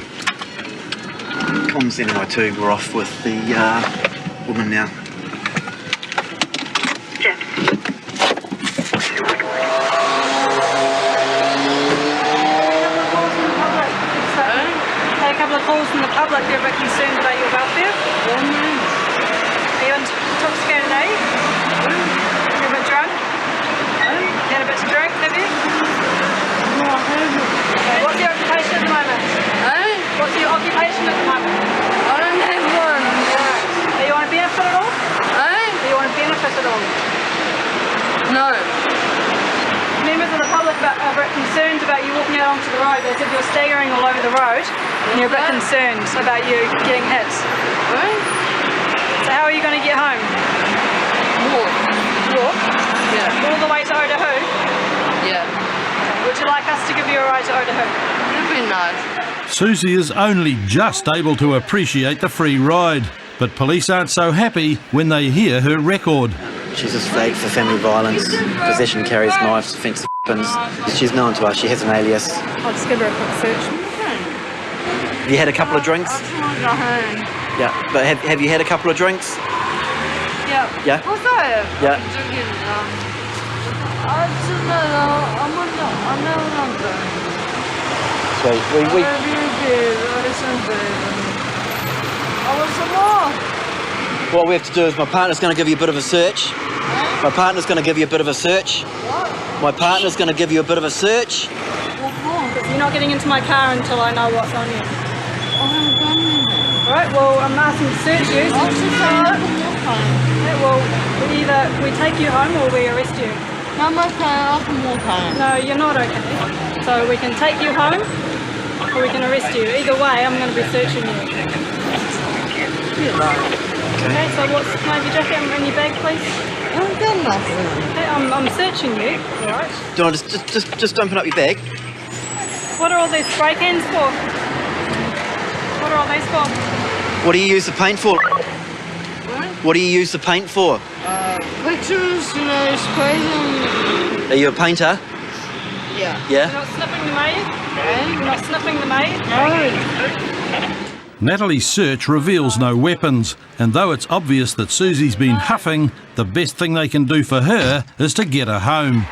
Comms NY2, we're off with the woman now. Had a couple of calls from the public. They're a bit concerned about your welfare. Are you intoxicated, eh? You're a bit drunk? You had a bit to drink, have you? Okay, what's your occupation at the moment? What's your occupation at the moment? I don't have one. Do you want to benefit at all? Do you want to benefit at all? No. Members of the public are a bit concerned about you walking out onto the road. They said you're staggering all over the road and you're a bit concerned about you getting hit. So how are you going to get home? Walk. Walk? Yeah. All the way to Otahu? Yeah. Okay. Would you like us to give you a ride to Otahuhu? That'd be nice. Susie is only just able to appreciate the free ride, but police aren't so happy when they hear her record. She's just flagged for family violence, possession, carries knives, offensive weapons. She's known to us, she has an alias. I'll just give her a quick search. Have you had a couple of drinks? Yeah, but have you had a couple of drinks? Yeah. Yeah? What's that? Yeah. What we have to do is my partner's going to give you a bit of a search. My partner's going to give you a bit of a search. My partner's going to give you a bit of a search. You're not getting into my car until I know what's on you. Alright, well, I'm asking to search you. Okay, well, either we take you home or we arrest you. I'm okay, I can walk home. No, you're not okay. So we can take you home or we can arrest you. Either way, I'm going to be searching you. Okay, so can I have your jacket and your bag, please? I've done nothing. Okay, I'm searching you. Alright. Do you want to just open up your bag? What are all these spray cans for? What are all these for? What do you use the paint for? What do you use the paint for? Pictures, spray them. Are you a painter? Yeah. Yeah? You're not sniffing them, are you? You're not sniffing them, are you? No. Natalie's search reveals no weapons, and though it's obvious that Susie's been huffing, the best thing they can do for her is to get her home.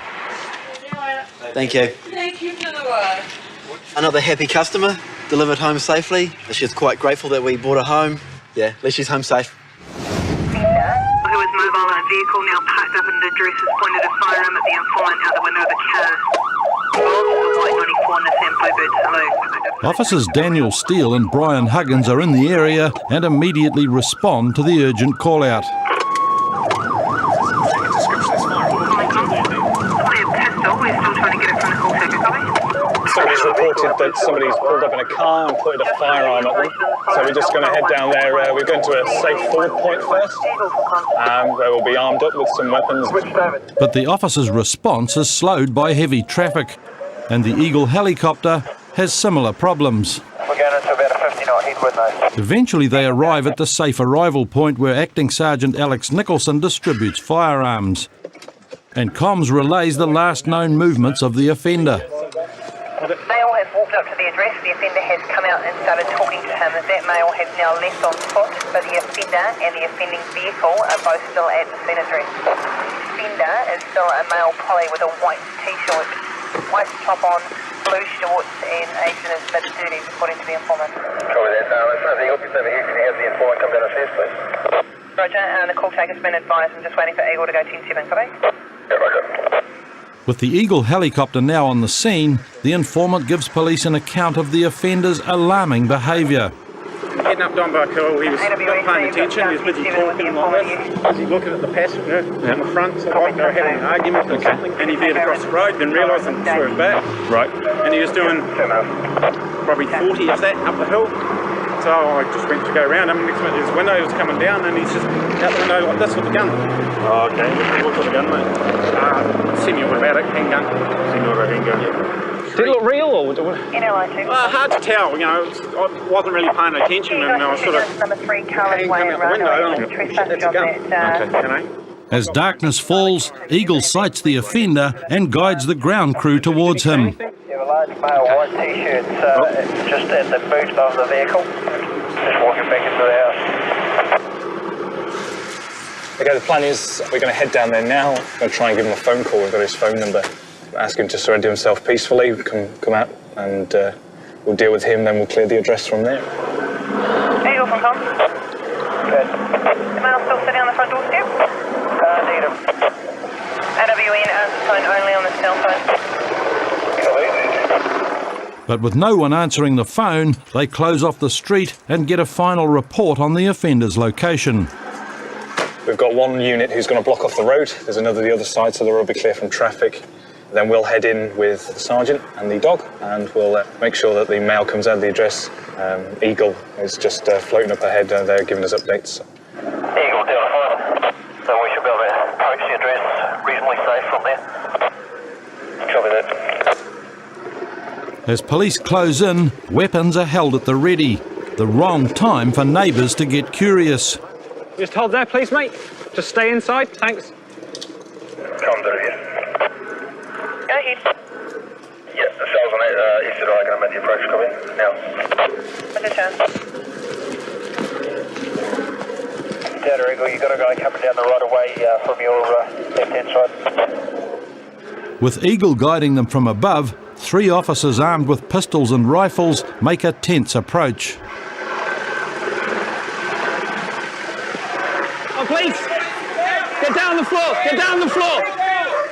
Thank you. Thank you for the ride. Another happy customer, delivered home safely. She's quite grateful that we brought her home. Yeah, at least she's home safe. Who was mobile in a vehicle now packed up and the address has pointed a firearm at the informant out the window of the car. Officers Daniel Steele and Brian Huggins are in the area and immediately respond to the urgent call-out. Somebody's reported that somebody's pulled up in a car and pointed a firearm at them. So we're just going to head down there. We're going to a safe forward point first, where we'll be armed up with some weapons. But the officers' response is slowed by heavy traffic, and the Eagle helicopter has similar problems. We're going into about a 50-knot headwind now. Eventually they arrive at the safe arrival point where Acting Sergeant Alex Nicholson distributes firearms. And comms relays the last known movements of the offender. Male has walked up to the address. The offender has come out and started talking to him. That male has now left on foot, but the offender and the offending vehicle are both still at the scene address. The offender is still a male poly with a white t-shirt, white top on, blue shorts, and aged in his mid-30s, according to the informant. Copy that. Let's have the officer over here. Can you have the informant come down upstairs, please? Roger, the call taker's been advised. I'm just waiting for Eagle to go 10-7, copy? Yeah, Roger. With the Eagle helicopter now on the scene, the informant gives police an account of the offender's alarming behaviour. Getting up Don Barkel, he was not paying attention, he was busy talking like this. Was he looking at the passenger in the front, so like they were having an argument or something, and he veered across the road, then realised and swerved back. Right. And he was doing probably 40 of that up the hill. So I just went to go around him, next minute his window was coming down and he's just out the window like this with the gun. Oh, okay. What sort of gun, mate? Semi-automatic handgun. Semi-automatic handgun. Yeah. Did it look real or what? Hard to tell, I wasn't really paying attention and I was sort of number 3 Carlin Way out the window and that's a gun. Okay. As darkness falls, Eagle sights the offender and guides the ground crew towards him. You have a large male white t-shirt just at the boot of the vehicle. Just walking back into the house. Okay, the plan is we're going to head down there now. We're going to try and give him a phone call. We've got his phone number. Ask him to surrender himself peacefully. Come out and we'll deal with him, then we'll clear the address from there. Eagle from home. Good. The male still sitting on the front doorstep? Need him. AWN answer phone only on the cell phone. But with no one answering the phone, they close off the street and get a final report on the offender's location. We've got one unit who's going to block off the road. There's another the other side, so the road will be clear from traffic. Then we'll head in with the sergeant and the dog, and we'll make sure that the male comes out of the address. Eagle is just floating up ahead. They're giving us updates. Eagle down 5. So we should be able to approach the address reasonably safe from there. Copy that. As police close in, weapons are held at the ready. The wrong time for neighbours to get curious. Just hold there, please, mate. Just stay inside. Thanks. Come through here. Go ahead. Yeah, the cells on it. East side, going to make the approach. Come in now. Position. Data Eagle, you got a guy coming down the right of way from your left-hand side. With Eagle guiding them from above, 3 officers armed with pistols and rifles make a tense approach. Oh, please! Get down on the floor! Get down on the floor!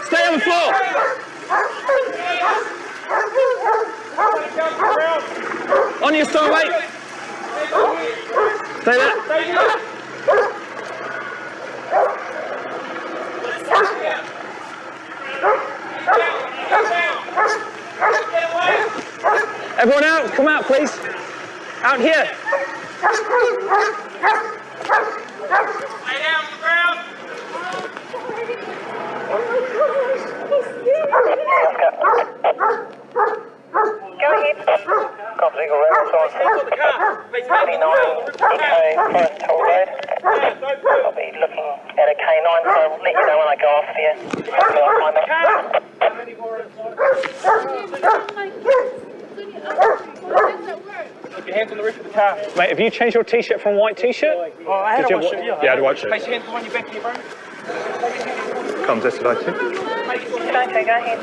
Stay on the floor! On your stone, mate! Stay there! Everyone out! Come out, please! Out here! Lay down on the ground. Go ahead. Cops Eagle Round, on 89 EK, first toll road. I'll be looking at a K9, so I'll let you know when I go off there. Put your hands on the roof of the car. Mate, have you changed your t-shirt from white t-shirt? Oh, I had a white shirt, yeah. Yeah, I had a white shirt. Place your hands behind your back here, bro. Comes SLA2. Go ahead.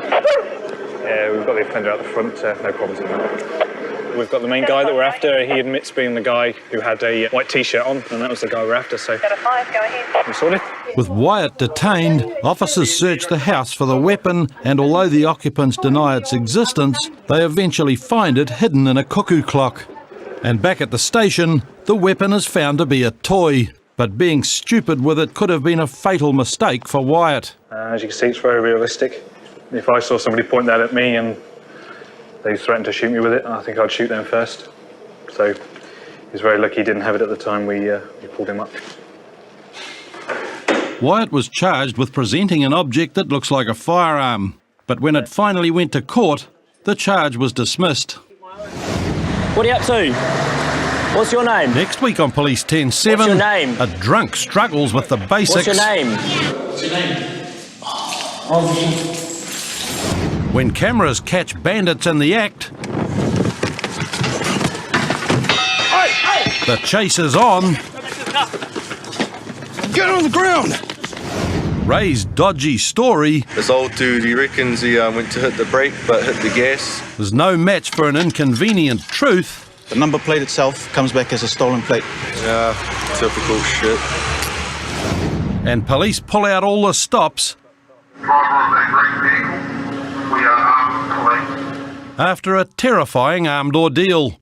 Yeah, we've got the offender out the front, no problems with that. We've got the main guy that we're after. He admits being the guy who had a white t-shirt on, and that was the guy we're after, so... Go ahead. We sorted. With Wyatt detained, officers search the house for the weapon, and although the occupants deny its existence, they eventually find it hidden in a cuckoo clock. And back at the station, the weapon is found to be a toy. But being stupid with it could have been a fatal mistake for Wyatt. As you can see, it's very realistic. If I saw somebody point that at me and they threatened to shoot me with it, I think I'd shoot them first. So he's very lucky he didn't have it at the time we pulled him up. Wyatt was charged with presenting an object that looks like a firearm. But when it finally went to court, the charge was dismissed. What are you up to? What's your name? Next week on Police 10-7, What's your name? A drunk struggles with the basics. What's your name? What's your name? When cameras catch bandits in the act, the chase is on. Get on the ground! Ray's dodgy story. This old dude, he reckons he went to hit the brake but hit the gas. Was no match for an inconvenient truth. The number plate itself comes back as a stolen plate. Yeah, typical shit. And police pull out all the stops after a terrifying armed ordeal.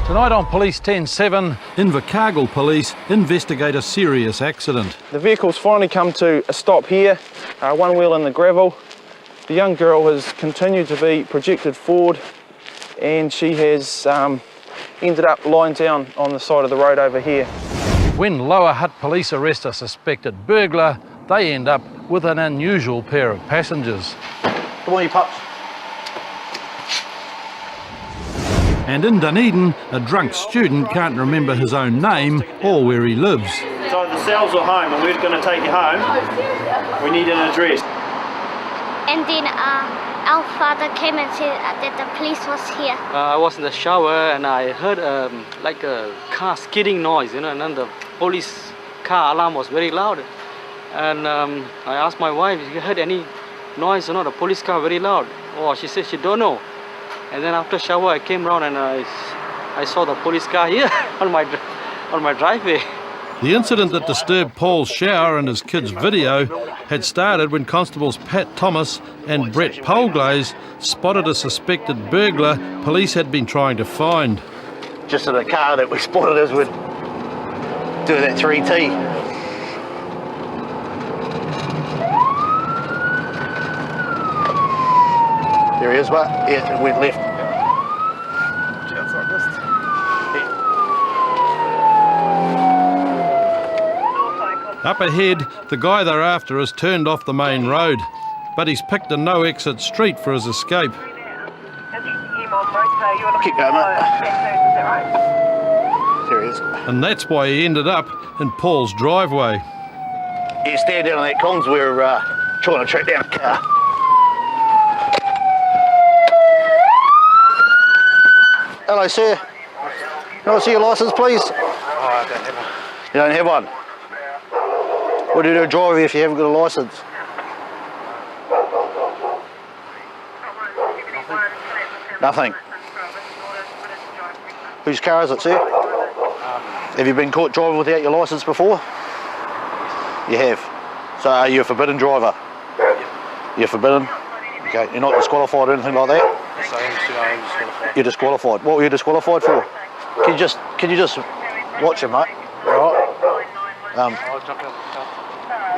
Tonight on Police 10-7, Invercargill Police investigate a serious accident. The vehicle's finally come to a stop here, one wheel in the gravel. The young girl has continued to be projected forward and she has ended up lying down on the side of the road over here. When Lower Hutt police arrest a suspected burglar, they end up with an unusual pair of passengers. Come on, you pups. And in Dunedin, a drunk student can't remember his own name or where he lives. So the cells are home and we're going to take you home. We need an address. And then our father came and said that the police was here. I was in the shower and I heard like a car skidding noise, and then the police car alarm was very loud. And I asked my wife, "You heard any noise or not? The police car very loud." Oh, she said she don't know. And then after shower, I came around and I saw the police car here on my driveway. The incident that disturbed Paul's shower and his kids' video had started when Constables Pat Thomas and Brett Polglaze spotted a suspected burglar police had been trying to find. Just in the car that we spotted as we're doing that 3T. There he is, mate. Yeah, it went left. Up ahead, the guy they're after has turned off the main road. but he's picked a no-exit street for his escape. Keep going, mate. There he is. And that's why he ended up in Paul's driveway. You stand down on that comms, we're trying to track down a car. Hello, sir. Can I see your licence, please? Oh, I don't have one. You don't have one? What do you do to drive if you haven't got a licence? Nothing. Whose car is it, sir? Have you been caught driving without your licence before? You have. So are you a forbidden driver? You're forbidden? Okay, you're not disqualified or anything like that? Yes, I am disqualified. You're disqualified. What were you disqualified for? Can you just watch him, mate? All right. I'll jump out the car.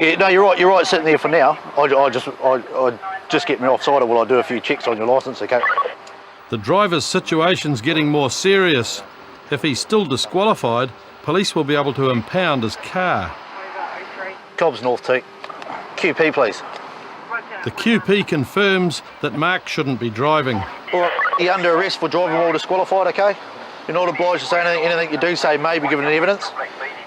Yeah, no, you're right. You're right sitting there for now. I just get me offside while I do a few checks on your licence, okay? The driver's situation's getting more serious. If he's still disqualified, police will be able to impound his car. Cobbs North T. QP, please. The QP confirms that Mark shouldn't be driving. All right, you're under arrest for driving while disqualified, okay? You're not obliged to say anything you do say may be given in evidence.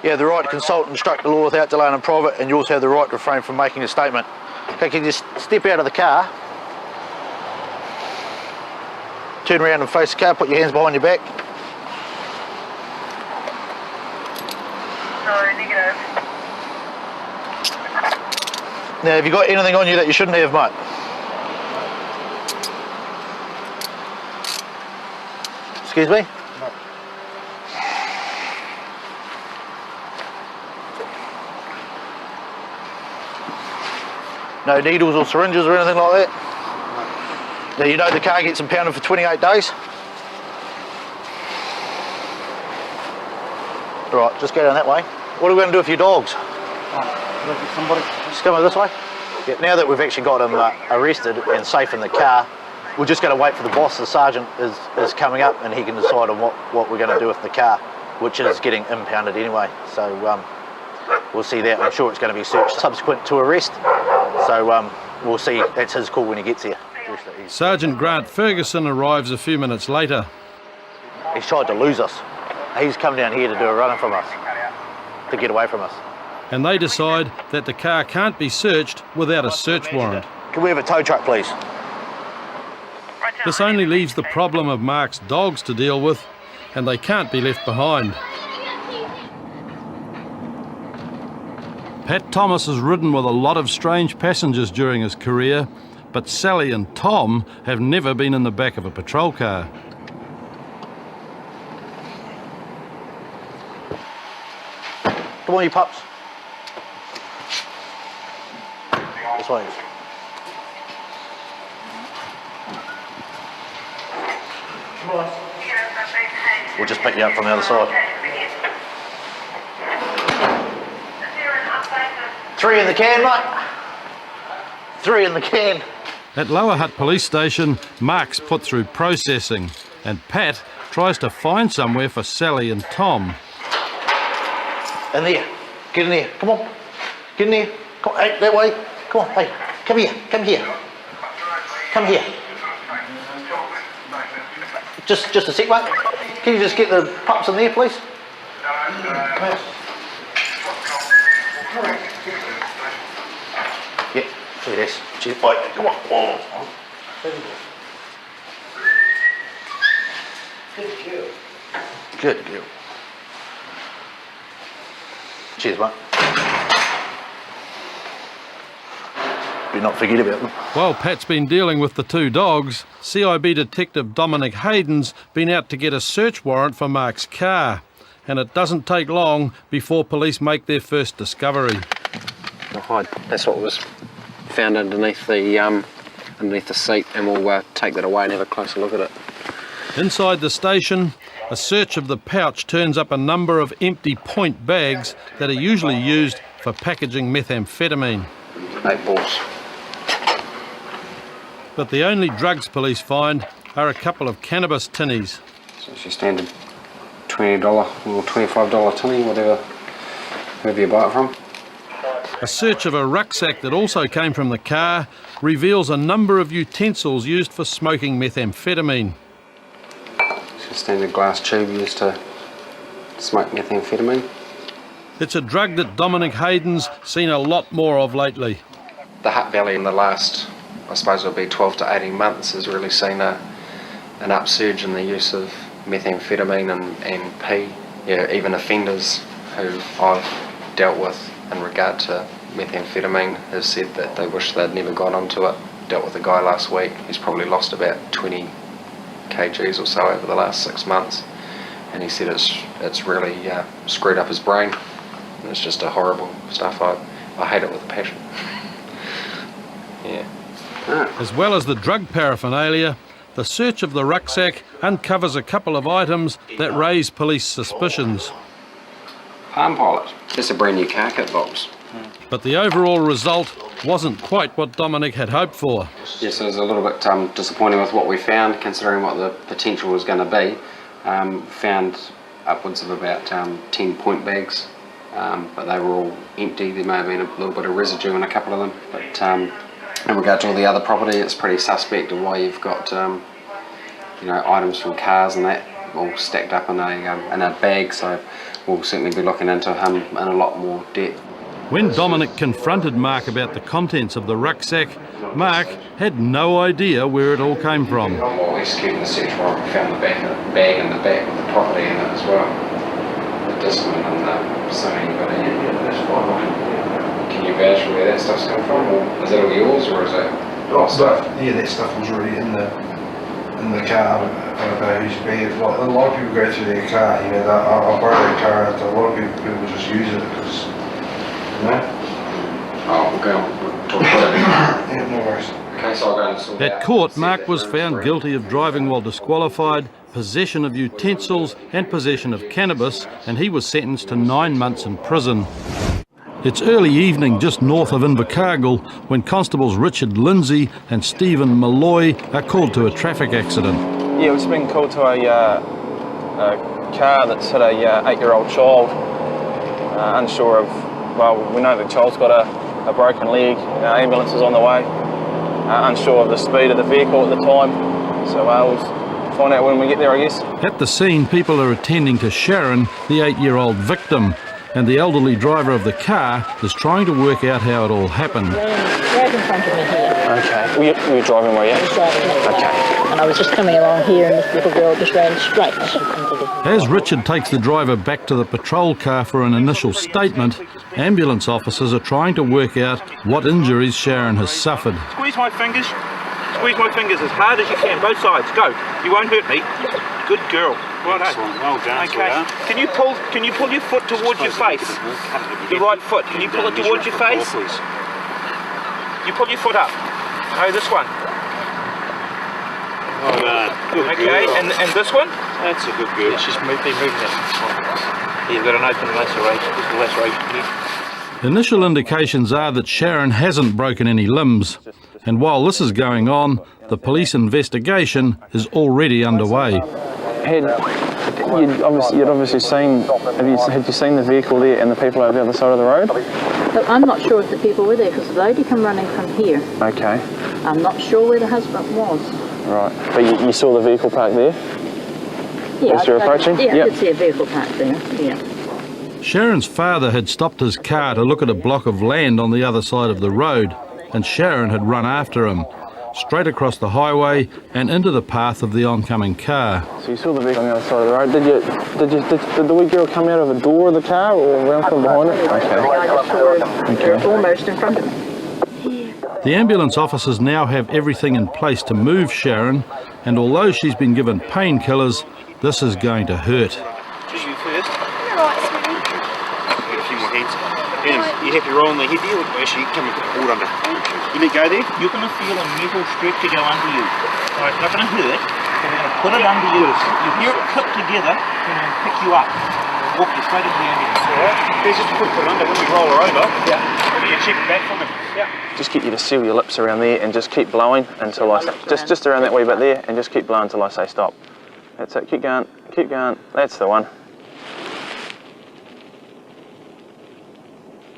You have the right to consult and instruct the law without delay and in private, and you also have the right to refrain from making a statement. Okay, can you just step out of the car, turn around and face the car, put your hands behind your back. No, negative. Now, have you got anything on you that you shouldn't have, mate? Excuse me? No needles or syringes or anything like that? Now, you know the car gets impounded for 28 days? Right, just go down that way. What are we going to do with your dogs? Somebody. Just come over this way. Yeah, now that we've actually got him arrested and safe in the car, we're just going to wait for the boss. The sergeant is coming up and he can decide on what we're going to do with the car, which is getting impounded anyway. So we'll see that. I'm sure it's going to be searched subsequent to arrest. So we'll see. That's his call when he gets here. Sergeant Grant Ferguson arrives a few minutes later. He's tried to lose us. He's come down here to do a runner from us, to get away from us. And they decide that the car can't be searched without a search warrant. Can we have a tow truck, please? This only leaves the problem of Mark's dogs to deal with, and they can't be left behind. Pat Thomas has ridden with a lot of strange passengers during his career, but Sally and Tom have never been in the back of a patrol car. Come on, you pups. This way. We'll just pick you up from the other side. 3 in the can, mate. 3 in the can. At Lower Hutt Police Station, Mark's put through processing, and Pat tries to find somewhere for Sally and Tom. In there. Get in there. Come on. Get in there. Come on. Hey, that way. Come on. Hey, come here. Come here. Come here. Just a sec, mate. Can you just get the pups in there, please? Come here. Yeah, see this. Cheers, boy. Come on. Oh. Good girl. Good girl. Cheers, mate. Do not forget about them. While Pat's been dealing with the 2 dogs, CIB Detective Dominic Hayden's been out to get a search warrant for Mark's car, and it doesn't take long before police make their first discovery. Hide. That's what was found underneath the seat, and we'll take that away and have a closer look at it. Inside the station, a search of the pouch turns up a number of empty point bags that are usually used for packaging methamphetamine. 8 balls. But the only drugs police find are a couple of cannabis tinnies. So it's your standard $20 or $25 tinny, whatever you buy it from. A search of a rucksack that also came from the car reveals a number of utensils used for smoking methamphetamine. It's a standard glass tube used to smoke methamphetamine. It's a drug that Dominic Hayden's seen a lot more of lately. The Hutt Valley in the last, I suppose it'll be 12 to 18 months, has really seen an upsurge in the use of methamphetamine and P. Yeah, even offenders who I've dealt with in regard to methamphetamine have said that they wish they'd never got onto it. Dealt with a guy last week, he's probably lost about 20 kgs or so over the last 6 months, and he said it's really screwed up his brain. It's just a horrible stuff. I hate it with a passion. Yeah. As well as the drug paraphernalia, the search of the rucksack uncovers a couple of items that raise police suspicions. Palm pilot. Just a brand new car kit box. But the overall result wasn't quite what Dominic had hoped for. Yes, it was a little bit disappointing with what we found, considering what the potential was going to be. Found upwards of about 10 point bags, but they were all empty. There may have been a little bit of residue in a couple of them. But in regard to all the other property, it's pretty suspect of why you've got items from cars and that all stacked up in a bag. So we'll certainly be looking into him in a lot more depth. When Dominic confronted Mark about the contents of the rucksack, Mark had no idea where it all came from. While executing the search warrant, we found the bag in the back with the property in it as well. The discipline and the sewing, but that's fine. Can you vouch for where that stuff's come from, or is that all yours, or is it stuff? Yeah, that stuff was already in the car. I don't know whose bag. A lot of people go through their car. I borrow their car. A lot of people just use it because. Oh, we'll go on. We'll talk about it. Yeah, no worries. Okay, so I'll go and sort that out. At court, Mark was found guilty of driving while disqualified, possession of utensils and possession of cannabis, and he was sentenced to 9 months in prison. It's early evening just north of Invercargill when Constables Richard Lindsay and Stephen Malloy are called to a traffic accident. Yeah, we've been called to a car that's hit a 8-year-old child, unsure of. Well, we know the child's got a broken leg, ambulance is on the way, unsure of the speed of the vehicle at the time, so we'll find out when we get there, I guess. At the scene, people are attending to Sharon, the 8-year-old victim, and the elderly driver of the car is trying to work out how it all happened. Right in front of me here. Okay. Were you driving, were you? I was driving, yeah. Okay. And I was just coming along here and this little girl just ran straight into the... As Richard takes the driver back to the patrol car for an initial statement, ambulance officers are trying to work out what injuries Sharon has suffered. Squeeze my fingers. Squeeze my fingers as hard as you can, both sides. Go. You won't hurt me. Good girl. Right. Well done. Okay. Can you pull your foot towards your face? The right foot. Can you pull it towards your face? You pull your foot up. No, this one. Well done. Good okay, girl. and this one? That's a good girl. It's just moving that. You've got an open laceration. Just a laceration here. Initial indications are that Sharon hasn't broken any limbs, and while this is going on, the police investigation is already underway. You'd obviously seen, had you seen the vehicle there and the people over the other side of the road? But I'm not sure if the people were there because the lady come running from here. Okay. I'm not sure where the husband was. Right, but you saw the vehicle parked there? Yeah, as you're approaching? Yeah, I did see a vehicle parked there, yeah. Sharon's father had stopped his car to look at a block of land on the other side of the road, and Sharon had run after him, straight across the highway and into the path of the oncoming car. So you saw the vehicle on the other side of the road. Did the wee girl come out of the door of the car or around from behind it? Okay. Almost in front of me. The ambulance officers now have everything in place to move Sharon, and although she's been given painkillers, this is going to hurt. Just you first. A few more heads. You have to roll on the head there, actually come and put the board under. You let go there. You're going to feel a metal strap to go under you. Alright, it's not going to hurt. We're going to put it under you. You hear it clip together, and then pick you up. Walk you straight into the ambulance. Alright, there's just put it under when we roll her over. Yeah. And you check it back from it. Yeah. Just get you to seal your lips around there and just keep blowing until I say, just around that wee bit there, and just keep blowing until I say stop. That's it, keep going, that's the one.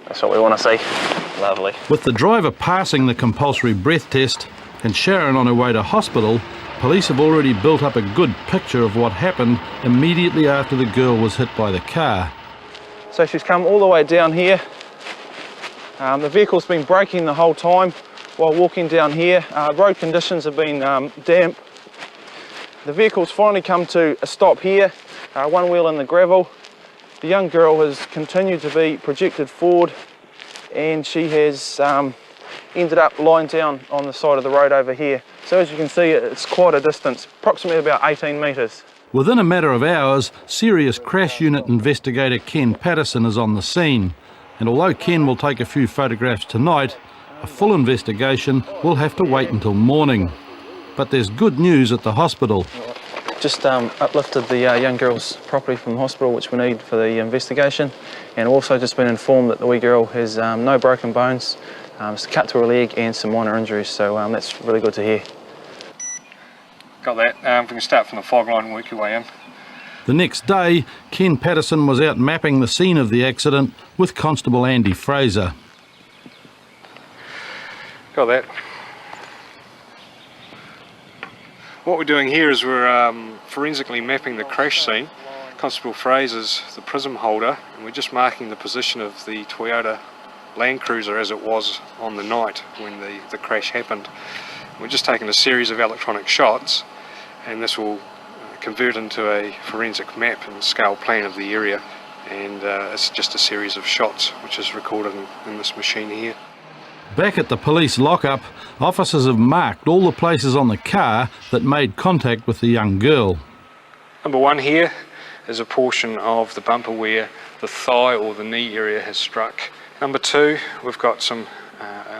That's what we want to see. Lovely. With the driver passing the compulsory breath test and Sharon on her way to hospital, police have already built up a good picture of what happened immediately after the girl was hit by the car. So she's come all the way down here. The vehicle's been braking the whole time while walking down here. Road conditions have been damp. The vehicle's finally come to a stop here, one wheel in the gravel. The young girl has continued to be projected forward, and she has ended up lying down on the side of the road over here. So as you can see, it's quite a distance, approximately about 18 metres. Within a matter of hours, Serious Crash Unit investigator Ken Patterson is on the scene. And although Ken will take a few photographs tonight, a full investigation will have to wait until morning. But there's good news at the hospital. Just uplifted the young girl's property from the hospital, which we need for the investigation, and also just been informed that the wee girl has no broken bones, it's a cut to her leg and some minor injuries, so that's really good to hear. Got that. We can start from the fog line and work your way in. The next day, Ken Patterson was out mapping the scene of the accident with Constable Andy Fraser. Got that. What we're doing here is we're forensically mapping the crash scene. Constable Fraser's the prism holder, and we're just marking the position of the Toyota Land Cruiser as it was on the night when the crash happened. We're just taking a series of electronic shots, and this will convert into a forensic map and scale plan of the area, and it's just a series of shots which is recorded in this machine here. Back at the police lockup, officers have marked all the places on the car that made contact with the young girl. Number one here is a portion of the bumper where the thigh or the knee area has struck. Number two, we've got some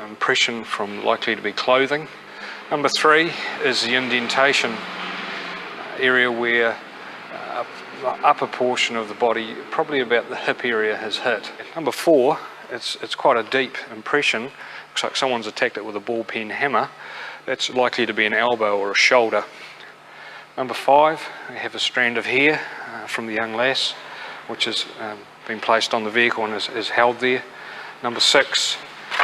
impression from likely to be clothing. Number three is the indentation area where the upper portion of the body, probably about the hip area, has hit. Number four, it's quite a deep impression. Looks like someone's attacked it with a ball pen hammer. That's likely to be an elbow or a shoulder. Number five, we have a strand of hair from the young lass, which has been placed on the vehicle and is held there. Number six,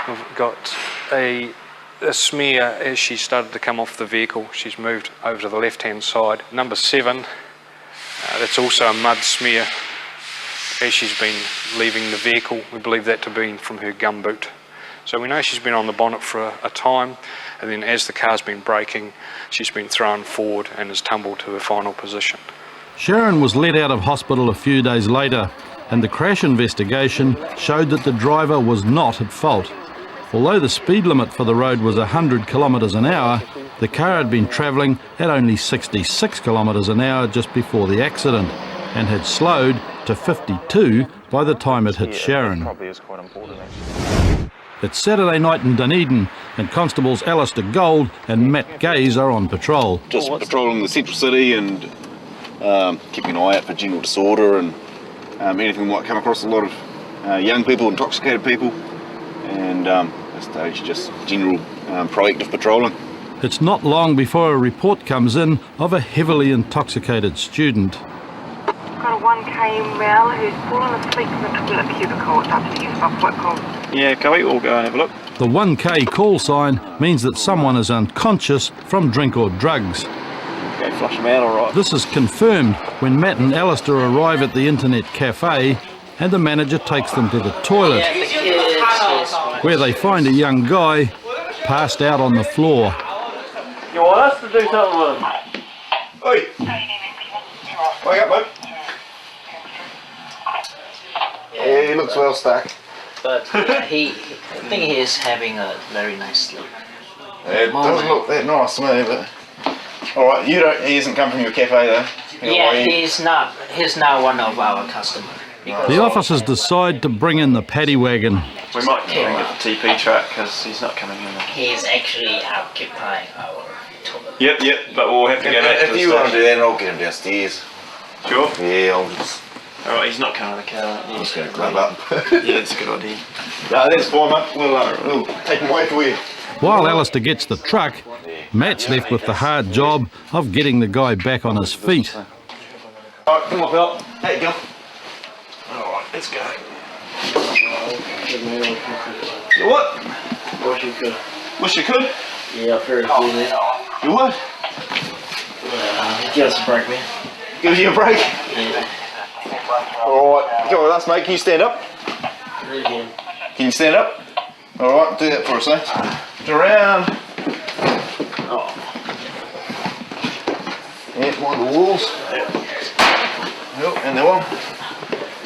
we've got a smear as she started to come off the vehicle. She's moved over to the left-hand side. Number seven, that's also a mud smear as she's been leaving the vehicle. We believe that to be from her gumboot. So we know she's been on the bonnet for a time, and then as the car's been braking, she's been thrown forward and has tumbled to her final position. Sharon was let out of hospital a few days later, and the crash investigation showed that the driver was not at fault. Although the speed limit for the road was 100 kilometres an hour, the car had been travelling at only 66 kilometres an hour just before the accident, and had slowed to 52 by the time it hit Sharon. Probably is quite important. It's Saturday night in Dunedin, and Constables Alistair Gold and Matt Gaze are on patrol. Just patrolling the central city and keeping an eye out for general disorder and anything we might come across. A lot of young people, intoxicated people, and at this stage just general proactive patrolling. It's not long before a report comes in of a heavily intoxicated student. Got a 1K male who's fallen asleep in the toilet cubicle. It's upstairs above Whitcomb. Yeah, can we all go and have a look? The 1K call sign means that someone is unconscious from drink or drugs. Go flush them out, all right. This is confirmed when Matt and Alistair arrive at the internet cafe, and the manager takes them to the toilet, where they find a young guy passed out on the floor. You want us to do something with him? Oi! Wake up, mate. Yeah, he looks well stuck. But I think he is having a very nice sleep. It doesn't look that nice to me, but... Alright, he hasn't come from your cafe though? Yeah, he's not one of our customers. The officers decide to bring in the paddy wagon. We might bring the TP truck because he's not coming in. He's actually occupying our toilet. Yep, but we'll have to go back to the station. If you want to do that, I'll get him downstairs. Sure? Yeah, I'll just... Alright, he's not coming in the car. I'm just going to grab up. Yeah, that's a good idea. No, that's fine, mate. We'll take him away for you. While Alistair gets the truck, Matt's left with the hard job of getting the guy back on his feet. Alright, come on, Phil. There you go. Alright, let's go. You what? Wish you could. Wish you could? Yeah, very good. You what? Give us a break, man. Give you a break? Yeah. Alright, go with us, mate. Can you stand up? Really can. Can you stand up? Alright, do that for us, eh? Around. Oh. Yeah, one of the walls. Yep, and the one.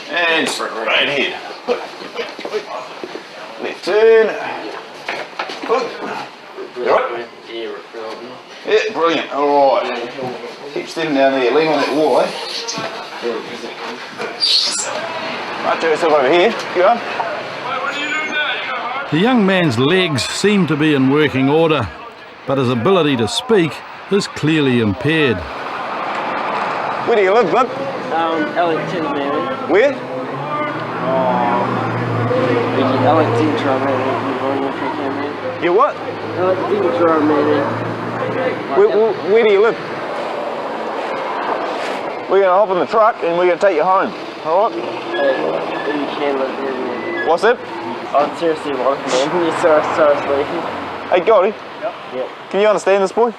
And straight ahead. Left turn. Hook. You alright? Yeah, brilliant. Alright. Keep stepping down there. Lean on that wall, eh? Right, do yourself over here. Go on. The young man's legs seem to be in working order, but his ability to speak is clearly impaired. Where do you live, bud? Ellington, man. Where? Ellington, man. You what? Ellington, man. Where do you live? We're going to hop in the truck and we're going to take you home. Alright? You can live here, man. What's that? I'm seriously working, man. Seriously. Hey, Goldie. Yep. Can you understand this boy?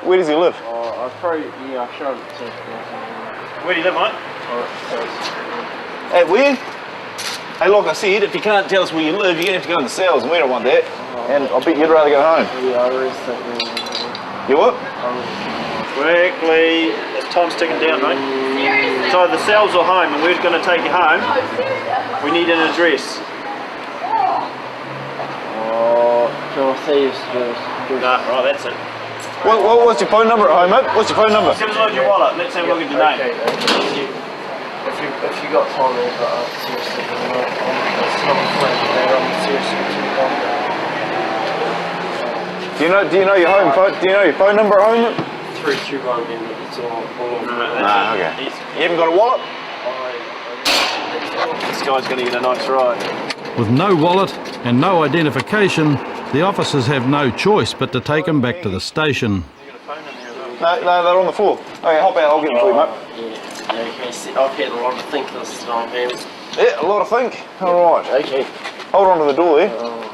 Where does he live? I'll probably, yeah, I'll show him. Where do you live, mate? Hey, where? Hey, like I said, if you can't tell us where you live, you're going to have to go in the cells, and we don't want that. And I bet you'd rather go home. Yeah, I really think. You what? Quickly, time's ticking down, mate. So the cells are home, and we're going to take you home. We need an address. Can I see his address? Nah, right, that's it. What's your phone number at home, mate? What's your phone number? Give us on your wallet. Let's have a look at your name. If you got time there, but seriously, it's not a plan there. I'm seriously too long. Do you know your home phone? Do you know your phone number at home? 321, it's all Nah, okay. You haven't got a wallet? This guy's going to get a nice ride. With no wallet and no identification, the officers have no choice but to take him back to the station. No, they're on the floor. Okay, hop out, I'll get them for you, mate. Yeah, I've had a lot to think this time, man. Yeah, a lot to think. Alright. Okay. Hold on to the door there.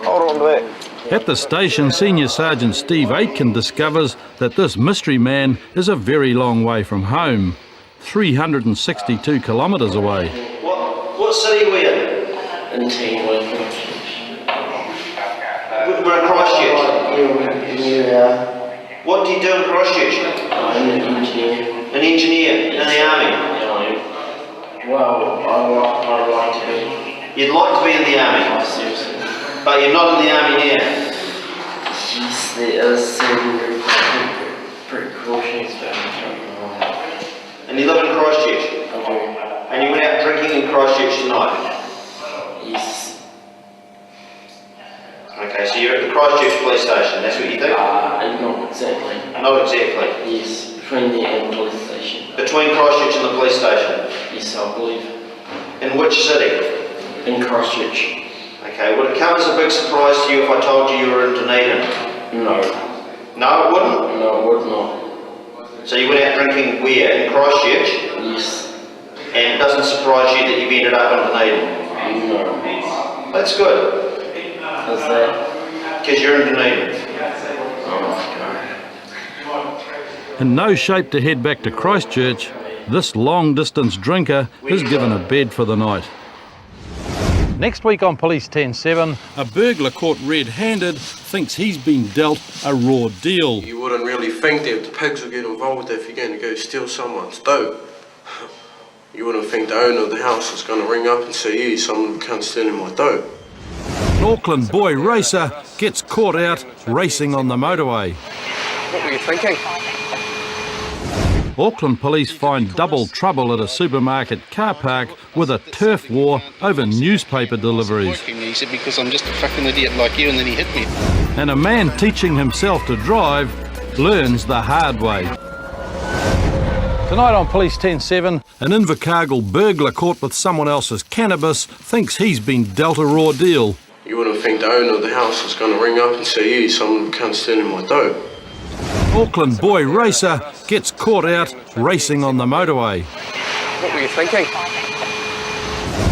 Hold on to that. At the station, Senior Sergeant Steve Aitken discovers that this mystery man is a very long way from home, 362 kilometres away. What city are we in? In Teamwork. We're in Christchurch. Yeah. What do you do in Christchurch? I'm an engineer. An engineer in the army? Well, I'd like to be. You'd like to be in the army? Oh, seriously. But you're not in the army now? Yes, there are certain precautions about it. And you live in Christchurch? I do. And you went out drinking in Christchurch tonight? Yes. Okay, so you're at the Christchurch police station, that's what you think? Not exactly. Not exactly? Yes, between there and the police station. Between Christchurch and the police station? Yes, I believe. In which city? In Christchurch. Okay, would it come as a big surprise to you if I told you you were in Dunedin? No. No, it wouldn't? No, it would not. So you went out drinking where? In Christchurch? Yes. And it doesn't surprise you that you've ended up in Dunedin? No. That's good. How's that? Because you're in Dunedin. In no shape to head back to Christchurch, this long-distance drinker is given a bed for the night. Next week on Police 10-7, a burglar caught red-handed thinks he's been dealt a raw deal. You wouldn't really think that the pigs will get involved if you're going to go steal someone's dough. You wouldn't think the owner of the house was going to ring up and say, "Hey, someone can't steal my dough." An Auckland boy racer gets caught out racing on the motorway. What were you thinking? Auckland police find double trouble at a supermarket car park with a turf war over newspaper deliveries. He said, because I'm just a fucking idiot like you, and then he hit me. And a man teaching himself to drive learns the hard way. Tonight on Police 10-7, an Invercargill burglar caught with someone else's cannabis thinks he's been dealt a raw deal. You wouldn't think the owner of the house was going to ring up and say, "Hey, someone can't steal my dough." Auckland boy racer gets caught out racing on the motorway. What were you thinking?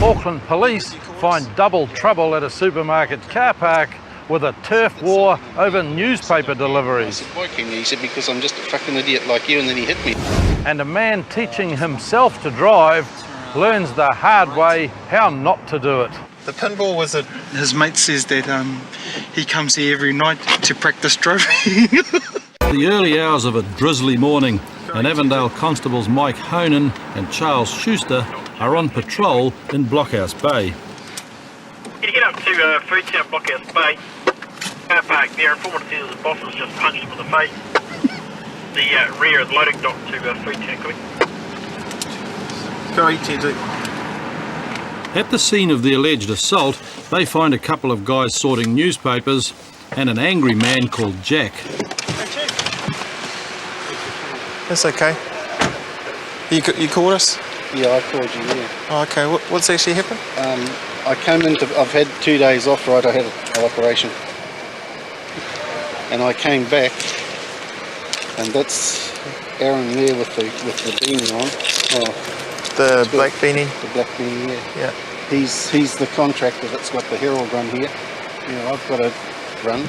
Auckland police find double trouble at a supermarket car park with a turf war over newspaper deliveries. Why came he said, because I'm just a fucking idiot like you, and then he hit me. And a man teaching himself to drive learns the hard way how not to do it. The pinball was his mate says that he comes here every night to practice driving. The early hours of a drizzly morning, and Avondale constables Mike Honan and Charles Schuster are on patrol in Blockhouse Bay. You get up to Freetown Blockhouse Bay, car park there, informant says the boss has just punched him in the face. The rear of the loading dock to Freetown, quick. Go TJ. At the scene of the alleged assault, they find a couple of guys sorting newspapers and an angry man called Jack. That's okay. You called us? Yeah, I called you, yeah. Oh, okay, what's actually happened? I came into, I've had 2 days off, right, I had an operation. And I came back, and that's Aaron there with the beanie on. Oh, the black beanie? The black beanie, yeah. Yeah. He's the contractor that's got the Herald run here. You know, I've got a run.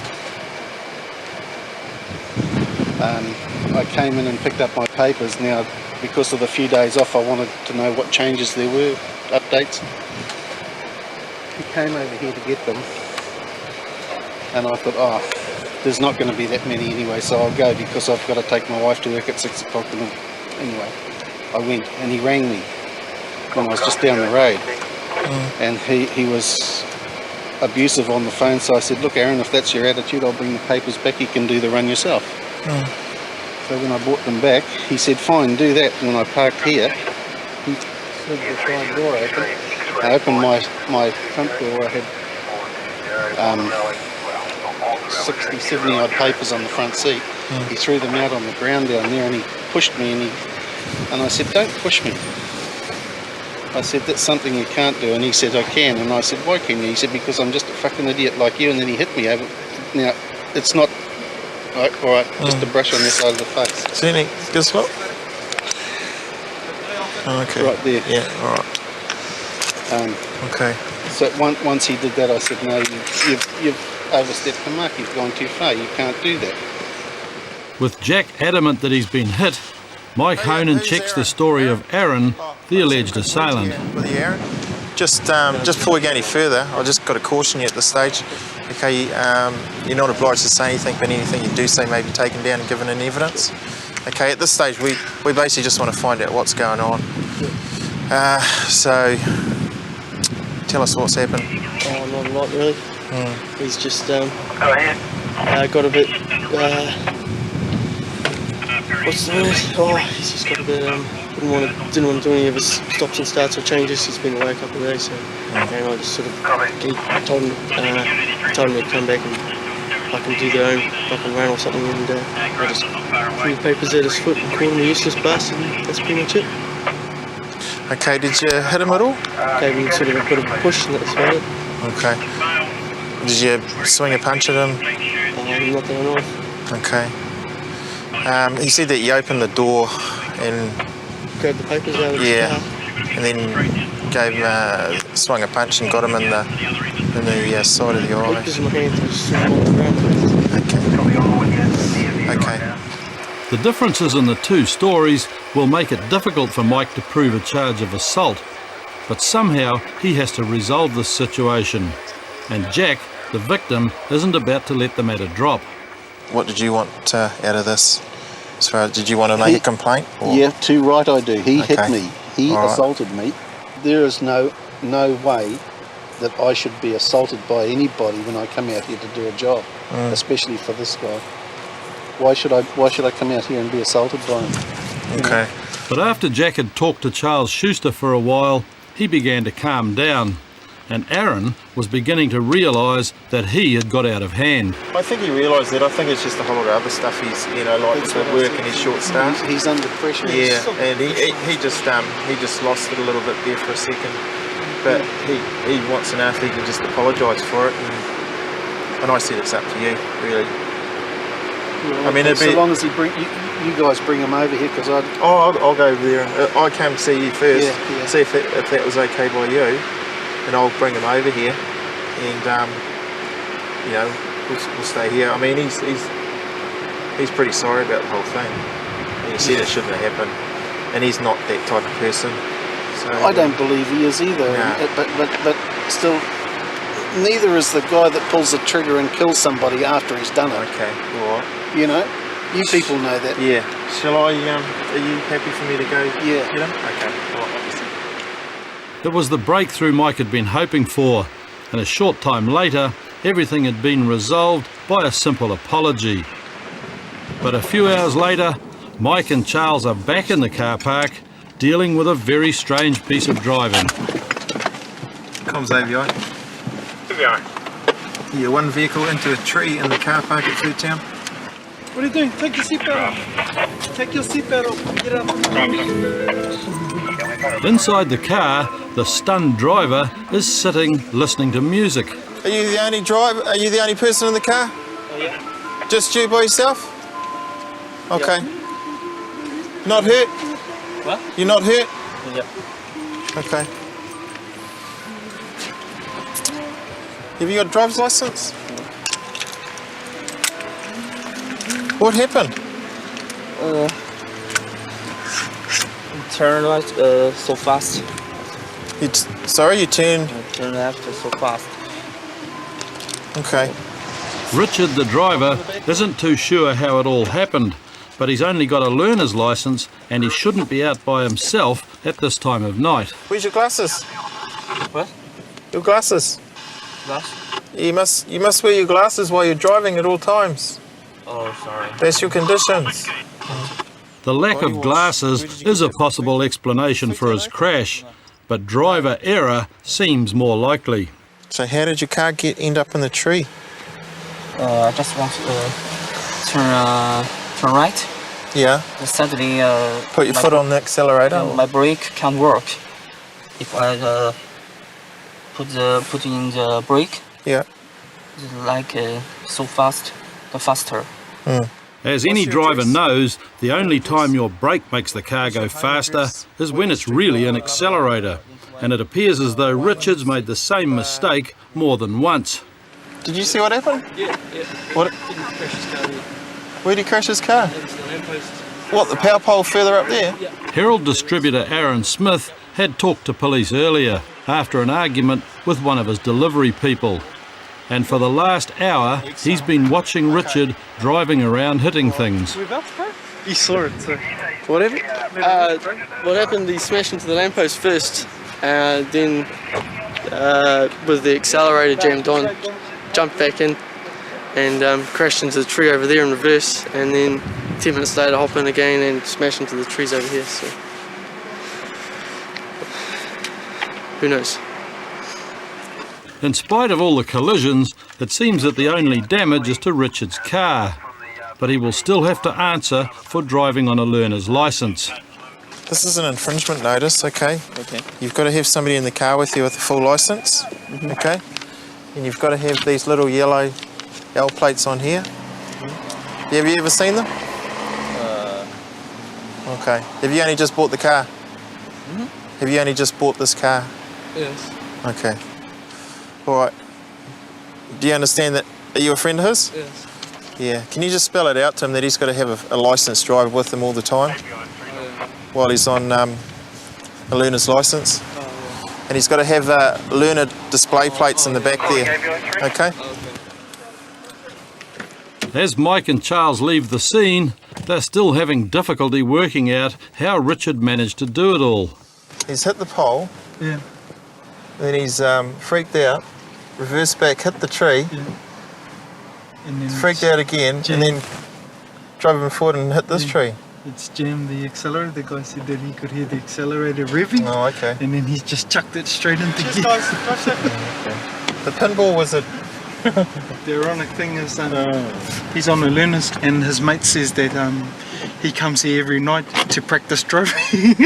I came in and picked up my papers. Now, because of the few days off, I wanted to know what changes there were, updates. He came over here to get them, and I thought, oh, there's not going to be that many anyway, so I'll go because I've got to take my wife to work at 6 o'clock. Anyway, I went, and he rang me when I was just down the road, and he was abusive on the phone, so I said, look, Aaron, if that's your attitude, I'll bring the papers back, you can do the run yourself. So when I brought them back, he said, fine, do that. And when I parked here, he slid the side door open. I opened my front door. I had 60, 70 odd papers on the front seat. He threw them out on the ground down there, and he pushed me, and I said, don't push me. I said, that's something you can't do. And he said, I can. And I said, why can you? He said, because I'm just a fucking idiot like you. And then he hit me over. Now, it's not all right, just a brush on this side of the face. See any good spot? Oh, okay. Right there. Yeah, all right. Okay. So once he did that, I said, no, you've overstepped the mark. You've gone too far. You can't do that. With Jack adamant that he's been hit, Mike Honan checks the story of Aaron, the alleged assailant. With you, Aaron? Just before we go any further, I just got to caution you at this stage. Okay, you're not obliged to say anything, but anything you do say may be taken down and given in evidence. Okay, at this stage, we basically just want to find out what's going on. So, tell us what's happened. Oh, not a lot really. He's just got a bit. What's the word? Oh, he's just got a bit. Didn't want to do any of his stops and starts or changes. He's been away a couple of days, so and I just sort of told him to come back and I can do their own fucking run or something, and I just threw the papers at his foot and called him a useless bastard, and that's pretty much it. Okay, did you hit him at all? Gave him sort of a bit of a push, and that's about it. Okay. Did you swing a punch at him? Not that I know of. Okay. He said that you opened the door and grabbed the papers out of the car. And then gave him swung a punch and got him in the side of the eye. Papers in my hands, I just threw them on the ground. Okay. The differences in the two stories will make it difficult for Mike to prove a charge of assault, but somehow he has to resolve this situation, and Jack, the victim, isn't about to let the matter drop. What did you want out of this? As far as, did you want to make a complaint? Or? Yeah, too right I do. He hit me. He assaulted me. There is no way that I should be assaulted by anybody when I come out here to do a job, especially for this guy. Why should I come out here and be assaulted by him? Okay. But after Jack had talked to Charles Schuster for a while, he began to calm down, and Aaron was beginning to realise that he had got out of hand. I think he realised that. I think it's just a whole lot of other stuff he's, like with work and his short staff. He's under pressure. Yeah, and he just lost it a little bit there for a second. But he wants to know if he can just apologise for it. And I said it's up to you, really. I mean, it'd so be... long as you guys bring him over here, because I'd... Oh, I'll go over there. I came to see you first, Yeah. see if that was okay by you, and I'll bring him over here, and you know, we'll stay here. I mean, he's pretty sorry about the whole thing. He said it shouldn't have happened, and he's not that type of person. So I don't believe he is either. No. But still, neither is the guy that pulls the trigger and kills somebody after he's done it. Okay, all right. You know, you people know that. Yeah. Shall I? Are you happy for me to go? Yeah. Get him? Okay. All right. It was the breakthrough Mike had been hoping for, and a short time later, everything had been resolved by a simple apology. But a few hours later, Mike and Charles are back in the car park, dealing with a very strange piece of driving. Comms AVI. Yeah, one vehicle into a tree in the car park at Foodtown. What are you doing? Take your seatbelt off. Take your seatbelt off. Get up. Inside the car, the stunned driver is sitting listening to music. Are you the only driver? Are you the only person in the car? Oh, yeah. Just you by yourself? Okay. Not hurt? What? You're not hurt? Yeah. Okay. Have you got a driver's license? What happened? Turn right so fast. Sorry, you turned... Turn left so fast. Okay. Richard, the driver, isn't too sure how it all happened, but he's only got a learner's license and he shouldn't be out by himself at this time of night. Where's your glasses? What? Your glasses. Glass? You must wear your glasses while you're driving at all times. Oh, sorry. That's your conditions. The lack of glasses is a possible explanation for his crash, but driver error seems more likely. So how did your car end up in the tree? I just want to turn right. Yeah. Suddenly, put your foot on the accelerator. My brake can't work. If I put in the brake, yeah, like so fast, the faster. As any driver knows, the only time your brake makes the car go faster is when it's really an accelerator. And it appears as though Richard's made the same mistake more than once. Did you see what happened? Yeah. What? Crash his car. Where did he crash his car? It's the lamppost. What, the power pole further up there? Yeah. Herald distributor Aaron Smith had talked to police earlier after an argument with one of his delivery people. And for the last hour, he's been watching Richard driving around hitting things. He saw it, so... What happened? What happened, he smashed into the lamppost first, then with the accelerator jammed on, jumped back in and crashed into the tree over there in reverse, and then 10 minutes later hop in again and smash into the trees over here, so... Who knows? In spite of all the collisions, it seems that the only damage is to Richard's car. But he will still have to answer for driving on a learner's licence. This is an infringement notice, okay? Okay. You've got to have somebody in the car with you with a full licence, okay? And you've got to have these little yellow L plates on here. Have you ever seen them? Okay. Have you only just bought the car? Have you only just bought this car? Yes. Okay. All right. Do you understand that? Are you a friend of his? Yes. Yeah. Can you just spell it out to him that he's got to have a licensed driver with him all the time while he's on a learner's licence? And he's got to have learner display plates in the back there. Okay? As Mike and Charles leave the scene, they're still having difficulty working out how Richard managed to do it all. He's hit the pole. Yeah. Then he's freaked out, reversed back, hit the tree, and then freaked out again, and then drove him forward and hit this tree. It's jammed the accelerator. The guy said that he could hear the accelerator revving. Oh, okay. And then he's just chucked it straight into gear. The pinball was a... The ironic thing is he's on a learner's, and his mate says that he comes here every night to practice driving.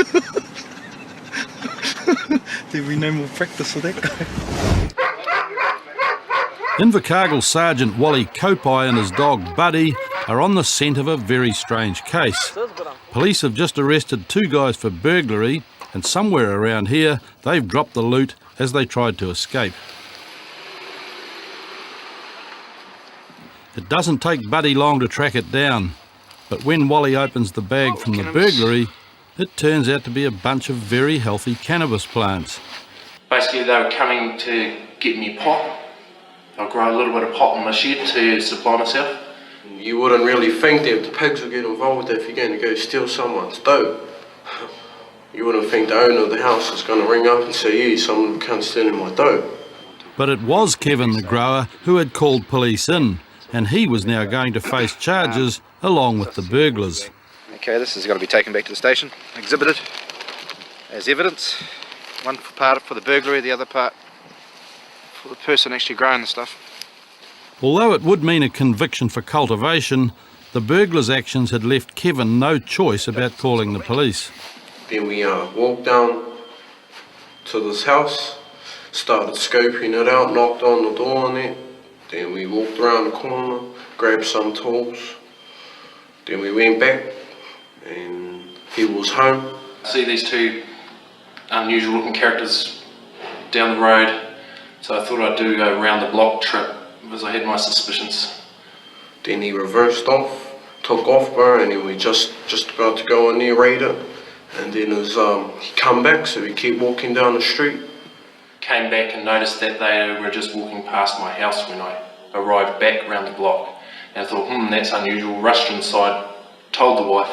There'll be no more practice for that guy. Invercargill Sergeant Wally Kopai and his dog Buddy are on the scent of a very strange case. Police have just arrested 2 guys for burglary, and somewhere around here they've dropped the loot as they tried to escape. It doesn't take Buddy long to track it down, but when Wally opens the bag from the burglary, it turns out to be a bunch of very healthy cannabis plants. Basically, they were coming to get me pot. I'll grow a little bit of pot in my shed to supply myself. You wouldn't really think that the pigs will get involved if you're going to go steal someone's dope. You wouldn't think the owner of the house is going to ring up and say, "Yeah, someone can't steal my dope." But it was Kevin the grower who had called police in, and he was now going to face charges along with the burglars. Okay, this is going to be taken back to the station, exhibited as evidence. One part for the burglary, the other part for the person actually growing the stuff. Although it would mean a conviction for cultivation, the burglars' actions had left Kevin no choice about calling the police. Then we walked down to this house, started scoping it out, knocked on the door on it. Then we walked around the corner, grabbed some tools. Then we went back and he was home. I see these 2 unusual looking characters down the road, so I thought I'd do a round the block trip because I had my suspicions. Then he reversed off, took off, bro, and then we just about to go in there, raid it. And then as he come back, so we keep walking down the street. Came back and noticed that they were just walking past my house when I arrived back round the block. And I thought, that's unusual. Rushed inside, told the wife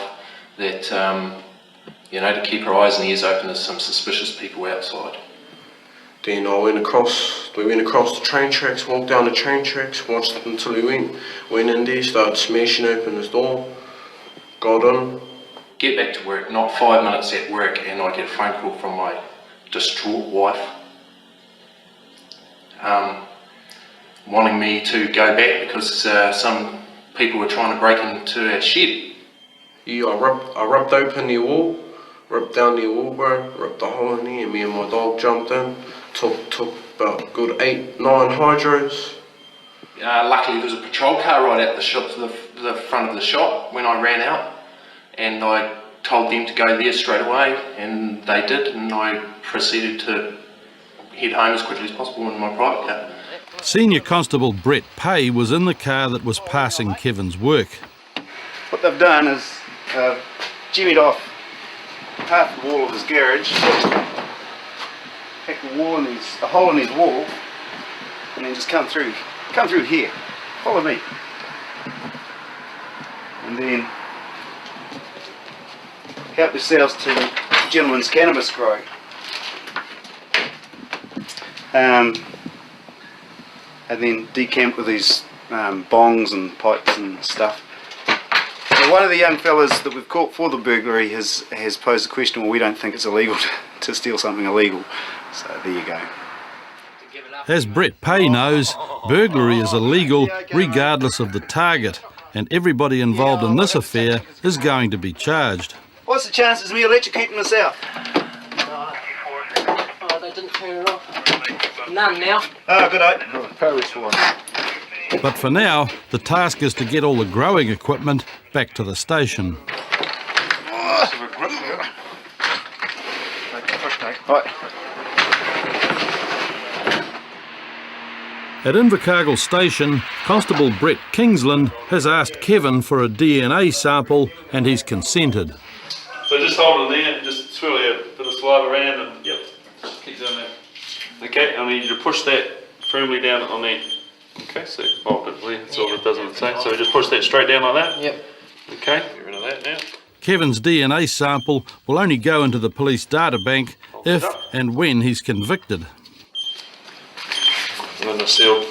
that, to keep her eyes and ears open, there's some suspicious people outside. Then we went across the train tracks, walked down the train tracks, watched it until he went in there, started smashing open his door, got in. Get back to work, not 5 minutes at work, and I get a phone call from my distraught wife, wanting me to go back because some people were trying to break into our shed. Yeah, I ripped open the wall, ripped down the wall, bro, ripped the hole in there, and me and my dog jumped in, took about a good 8-9 hydros. Luckily there was a patrol car right at the shop, the front of the shop when I ran out, and I told them to go there straight away, and they did, and I proceeded to head home as quickly as possible in my private car. Senior Constable Brett Pay was in the car that was passing Kevin's work. What they've done is jimmied off half the wall of his garage, hacked a hole in his wall, and then just come through here. Follow me. And then help yourselves to the gentleman's cannabis grow. And then decamped with these bongs and pipes and stuff. So one of the young fellas that we've caught for the burglary has posed the question, well, we don't think it's illegal to steal something illegal. So there you go. As Brett Pay knows, burglary is illegal regardless of the target, and everybody involved in this affair is going to be charged. What's the chances of me electrocuting myself? Oh, they didn't turn it off. None now. Oh, good night. Parish one. But for now, the task is to get all the growing equipment back to the station. At Invercargill Station, Constable Brett Kingsland has asked Kevin for a DNA sample, and he's consented. So just hold it in there and just swirl a bit of saliva around and just keep doing that. Okay, I need you to push that firmly down on there. Okay, so optically, that's all it does on the same. So just push that straight down like that? Yep. Okay, get rid of that now. Kevin's DNA sample will only go into the police data bank if and when he's convicted. And then the seal.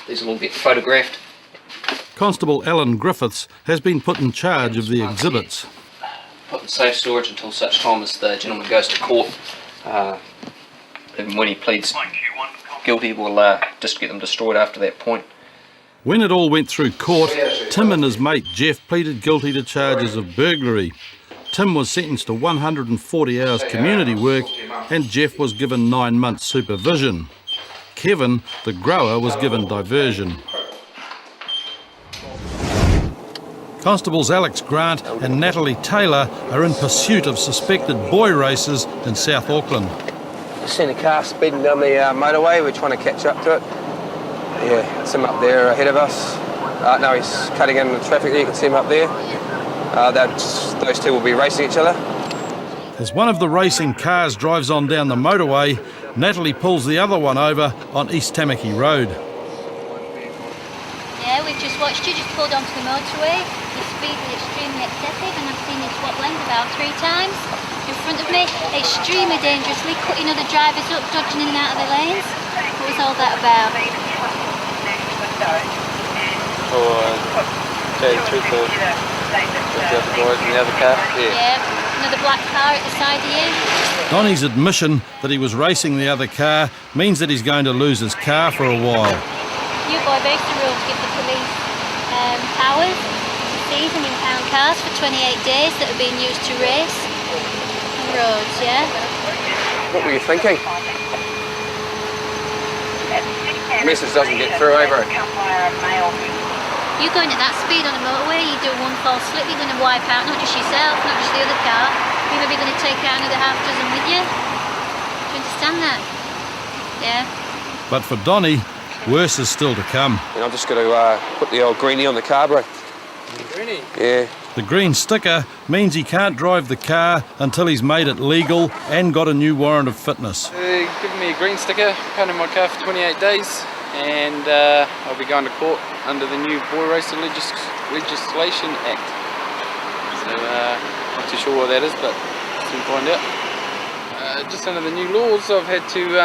These will all get photographed. Constable Alan Griffiths has been put in charge of the exhibits. Put in safe storage until such time as the gentleman goes to court. And when he pleads guilty, we'll just get them destroyed after that point. When it all went through court, Tim and his mate Jeff pleaded guilty to charges of burglary. Tim was sentenced to 140 hours community work, and Jeff was given 9 months supervision. Kevin, the grower, was given diversion. Constables Alex Grant and Natalie Taylor are in pursuit of suspected boy racers in South Auckland. I've seen a car speeding down the motorway. We're trying to catch up to it. Yeah, it's him up there ahead of us. No, he's cutting into the traffic there. You can see him up there. Those two will be racing each other. As one of the racing cars drives on down the motorway, Natalie pulls the other one over on East Tamaki Road. Yeah, we've just watched you just pulled onto the motorway. Your speed was extremely excessive and I've seen you swap lanes about 3 times in front of me, extremely dangerously, cutting other drivers up, dodging in and out of the lanes. What was all that about? Tell you the truth, with the other boys in the other car? Yeah, another black car at the side of you. Donnie's admission that he was racing the other car means that he's going to lose his car for a while. You boy breaks the rules, give the police powers to seize and impound cars for 28 days that are being used to race on roads, yeah? What were you thinking? The message doesn't get through, eh, bro? You're going at that speed on the motorway, you do one false slip, you're going to wipe out not just yourself, not just the other car, you're maybe going to take out another half dozen with you. Do you understand that? Yeah. But for Donnie, worse is still to come. And I've just got to put the old greenie on the car, bro. Greenie? Yeah. The green sticker means he can't drive the car until he's made it legal and got a new warrant of fitness. Given me a green sticker, pounding my car for 28 days, and I'll be going to court under the new Boy Racer Legislation Act. So, not too sure what that is, but soon find out. Just under the new laws, I've had to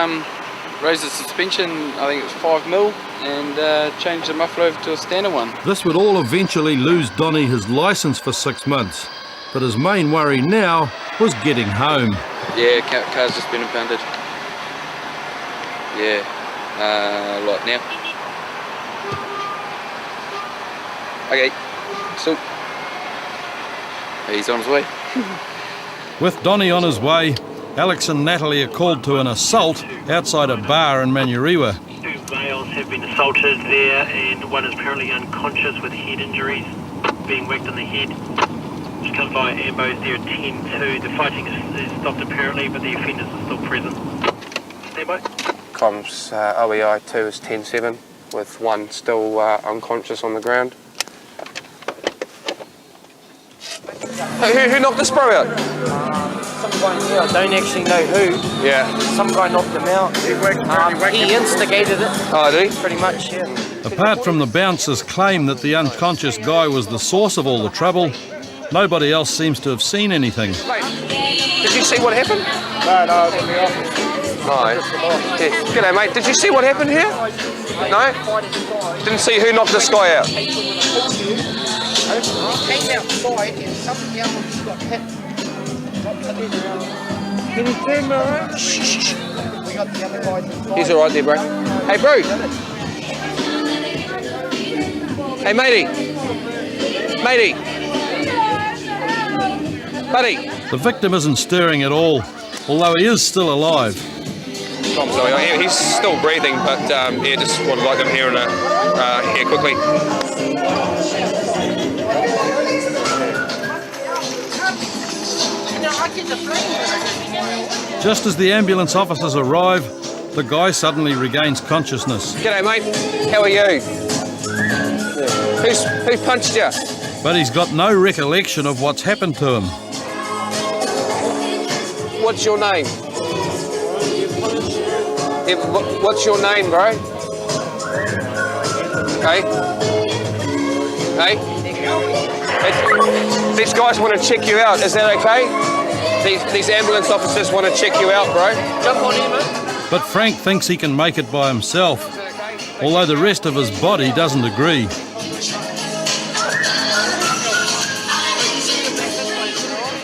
raise the suspension, I think it was 5 mil, and change the muffler over to a standard one. This would all eventually lose Donnie his licence for 6 months, but his main worry now was getting home. Yeah, car's just been impounded. Yeah, like now. Okay, so he's on his way. With Donnie on his way, Alex and Natalie are called to an assault outside a bar in Manurewa. 2 males have been assaulted there and one is currently unconscious with head injuries, being whacked on the head. Just come by ambos there at 10-2. The fighting is stopped apparently, but the offenders are still present. Standby. Comms OEI 2 is 10-7 with one still unconscious on the ground. Who knocked the spro out? Some guy here, I don't actually know who. Yeah. Some guy knocked him out. He instigated it. Oh, did he? Pretty much, yeah. Apart from the bouncers' claim that the unconscious guy was the source of all the trouble, nobody else seems to have seen anything. Mate, did you see what happened? No, I was in the office. No. Yeah. G'day, mate. Did you see what happened here? No? Didn't see who knocked this guy out? He came outside and something else got hit. Can you turn me around? Shh. We got the other guy inside. He's alright there, bro. Hey, bro. Hey, matey. Matey. Buddy. The victim isn't stirring at all, although he is still alive. He's still breathing, but yeah, just would like them here quickly. Just as the ambulance officers arrive, the guy suddenly regains consciousness. G'day, mate. How are you? Who punched you? But he's got no recollection of what's happened to him. What's your name? Yeah, what's your name, bro? Hey? These guys want to check you out. Is that okay? These ambulance officers want to check you out, bro. Jump on in, mate. But Frank thinks he can make it by himself, although the rest of his body doesn't agree.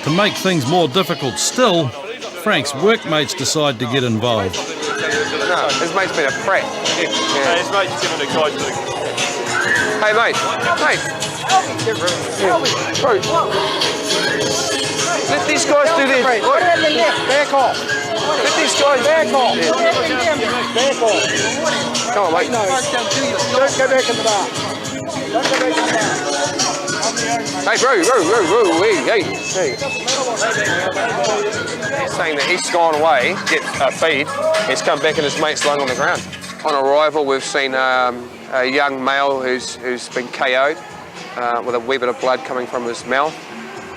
To make things more difficult still, Frank's workmates decide to get involved. No, his mate's been a prat. Yeah. His mate's given a guy to... Hey, mate. Bro. Let these guys do this. Back off. Get this guy back on. Back on. Come on, mate. Don't go back in the bar. Don't go back in the bar. Hey, bro, hey. He's saying that he's gone away, get a feed. He's come back and his mate's lying on the ground. On arrival, we've seen a young male who's been KO'd with a wee bit of blood coming from his mouth.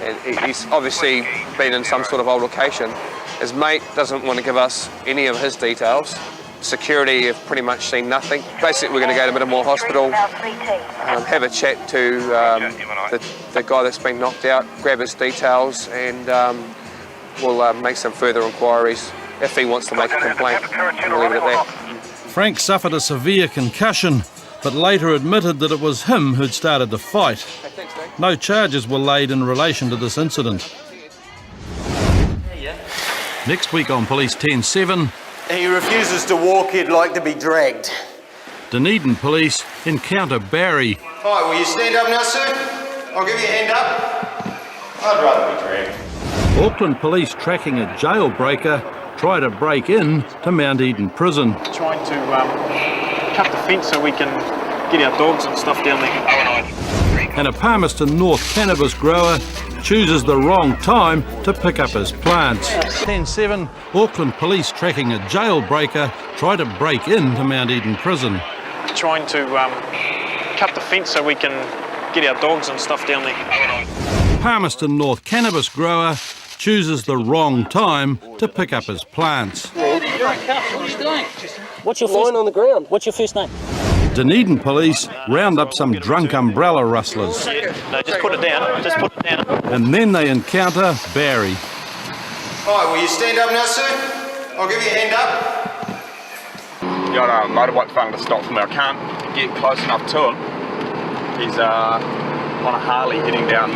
And he's obviously been in some sort of altercation. His mate doesn't want to give us any of his details. Security have pretty much seen nothing. Basically, we're going to go to Middlemore Hospital, have a chat to the guy that's been knocked out, grab his details, and we'll make some further inquiries if he wants to make a complaint. We'll leave it at that. Frank suffered a severe concussion, but later admitted that it was him who'd started the fight. No charges were laid in relation to this incident. Next week on Police 10-7... He refuses to walk, he'd like to be dragged. Dunedin Police encounter Barry. Hi, will you stand up now, sir? I'll give you a hand up. I'd rather be dragged. Auckland Police tracking a jailbreaker try to break in to Mount Eden Prison. Trying to cut the fence so we can get our dogs and stuff down there. And a Palmerston North cannabis grower chooses the wrong time to pick up his plants. 10-7, Auckland Police tracking a jailbreaker try to break into Mount Eden Prison. Trying to cut the fence so we can get our dogs and stuff down there. Palmerston North cannabis grower chooses the wrong time to pick up his plants. What's your line on the ground? What's your first name? Dunedin Police round up some drunk umbrella rustlers. No, just put it down. Just put it down. And then they encounter Barry. Hi, will you stand up now, sir? I'll give you a hand up. Got a motorbike fella to stop for me. I can't get close enough to him. He's on a Harley heading down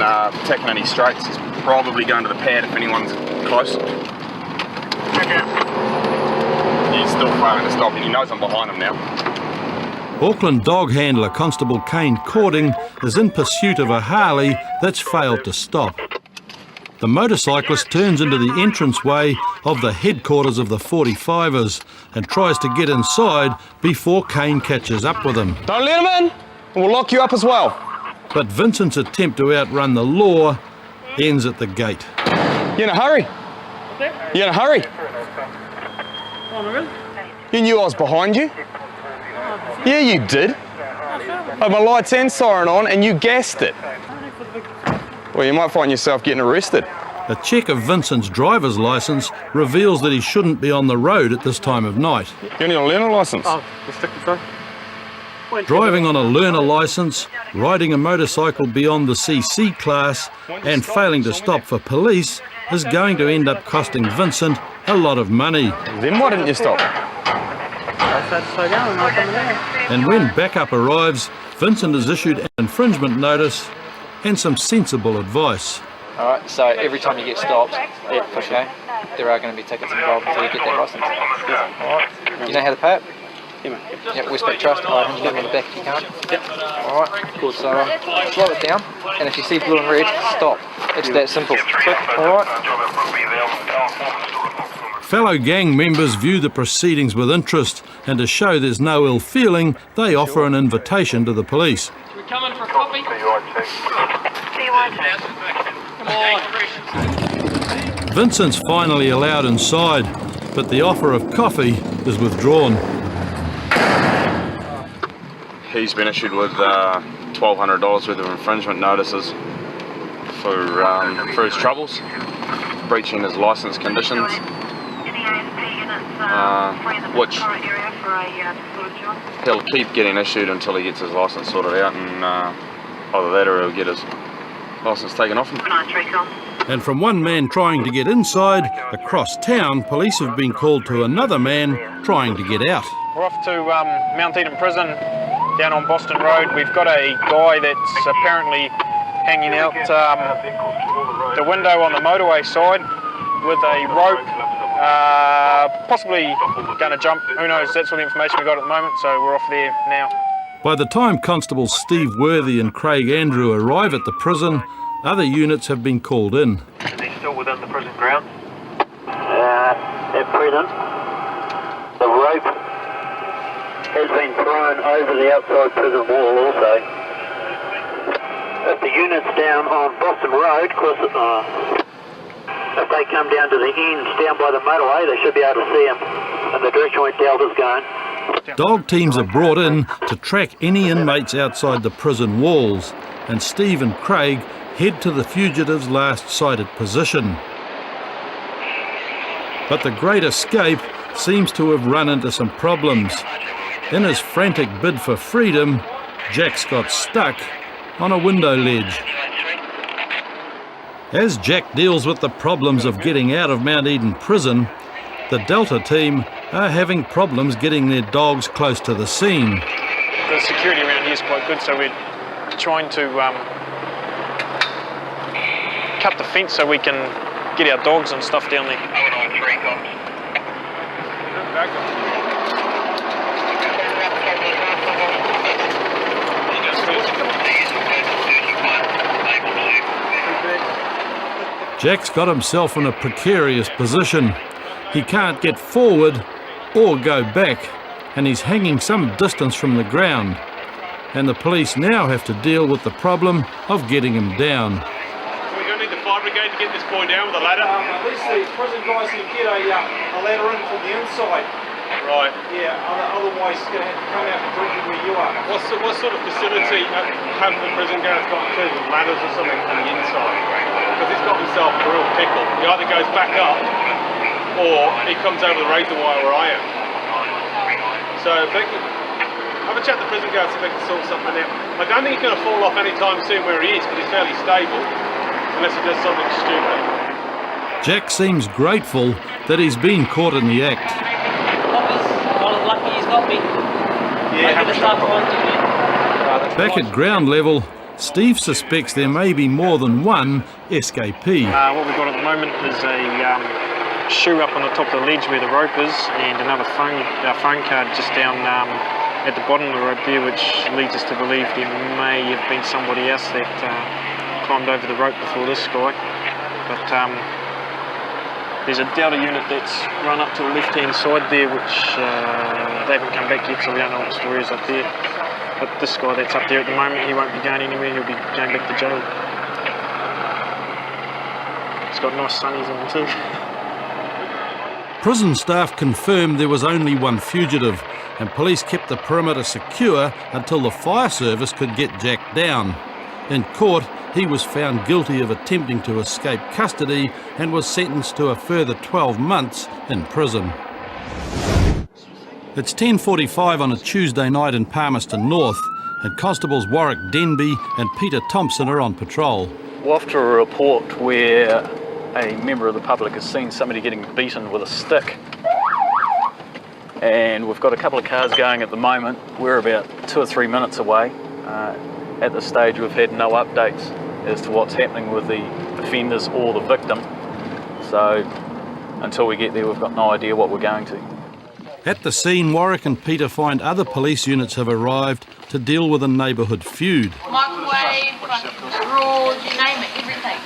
Takanini Straits. He's probably going to the pad if anyone's close. He's still failing to stop and he knows I'm behind him now. Auckland dog handler Constable Kane Cording is in pursuit of a Harley that's failed to stop. The motorcyclist turns into the entranceway of the headquarters of the 45ers and tries to get inside before Kane catches up with him. Don't let him in, and we'll lock you up as well. But Vincent's attempt to outrun the law ends at the gate. You in a hurry? You in a hurry? You knew I was behind you? Yeah, you did. I had my lights and siren on and you gassed it. Well, you might find yourself getting arrested. A check of Vincent's driver's licence reveals that he shouldn't be on the road at this time of night. You need a learner licence? Oh, the stick in front. Driving on a learner licence, riding a motorcycle beyond the CC class and failing to stop for police is going to end up costing Vincent a lot of money. Then why didn't you stop? And when backup arrives, Vincent is issued an infringement notice and some sensible advice. Alright, so every time you get stopped, okay, there are going to be tickets involved until you get that licence. Alright, you know how to pay it? Yeah, mate. Yep, Westpac Trust, I'll get on the back if you can't. Yep. Alright, cool, so slow it down, and if you see blue and red, stop. It's that simple. Alright. Fellow gang members view the proceedings with interest, and to show there's no ill feeling, they offer an invitation to the police. We come in for coffee? Come on. Vincent's finally allowed inside, but the offer of coffee is withdrawn. He's been issued with $1,200 worth of infringement notices for his troubles, breaching his licence conditions, which he'll keep getting issued until he gets his licence sorted out, and either that or he'll get his licence taken off him. And from one man trying to get inside, across town, police have been called to another man trying to get out. We're off to Mount Eden Prison down on Boston Road. We've got a guy that's apparently hanging out the window on the motorway side with a rope, possibly going to jump. Who knows? That's all the information we got at the moment, so we're off there now. By the time Constables Steve Worthy and Craig Andrew arrive at the prison, other units have been called in. Is he still within the prison grounds? at present. The rope has been thrown over the outside prison wall also. If the unit's down on Boston Road, if they come down to the ends down by the motorway, they should be able to see them in the direction where Delta's going. Dog teams are brought in to track any inmates outside the prison walls, and Steve and Craig head to the fugitive's last sighted position. But the Great Escape seems to have run into some problems. In his frantic bid for freedom, Jack's got stuck on a window ledge. As Jack deals with the problems of getting out of Mount Eden prison, the Delta team are having problems getting their dogs close to the scene. The security around here is quite good, so we're trying to cut the fence so we can get our dogs and stuff down there. Jack's got himself in a precarious position. He can't get forward or go back, and he's hanging some distance from the ground. And the police now have to deal with the problem of getting him down. We're going to need the fire brigade to get this boy down with a ladder. At least the prison guys can get a ladder in from the inside. Right. Yeah, otherwise it's going to have to come out directly where you are. What sort of facility have the prison guards got to ladders or something from the inside? Because he's got himself a real pickle. He either goes back up or he comes over the razor wire where I am. So if they can have a chat to the prison guards if they can sort something out. I don't think he's going to fall off anytime soon where he is because he's fairly stable, unless he does something stupid. Jack seems grateful that he's been caught in the act. Lucky he's got me. Yeah, Back at ground level, Steve suspects there may be more than one escapee. What we've got at the moment is a shoe up on the top of the ledge where the rope is, and another phone card just down at the bottom of the rope there, which leads us to believe there may have been somebody else that climbed over the rope before this guy. But there's a Delta unit that's run up to the left-hand side there, which they haven't come back yet, so we don't know what the story is up there. But this guy that's up there at the moment, he won't be going anywhere, he'll be going back to jail. He's got nice sunnies on too. Prison staff confirmed there was only one fugitive, and police kept the perimeter secure until the fire service could get Jack down. In court, he was found guilty of attempting to escape custody and was sentenced to a further 12 months in prison. It's 10:45 on a Tuesday night in Palmerston North, and Constables Warwick Denby and Peter Thompson are on patrol. We're after a report where a member of the public has seen somebody getting beaten with a stick. And we've got a couple of cars going at the moment. We're about 2 or 3 minutes away. At this stage, we've had no updates as to what's happening with the offenders or the victim. So until we get there, we've got no idea what we're going to. At the scene, Warwick and Peter find other police units have arrived to deal with a neighbourhood feud. Microwave, drawers, you name it, everything.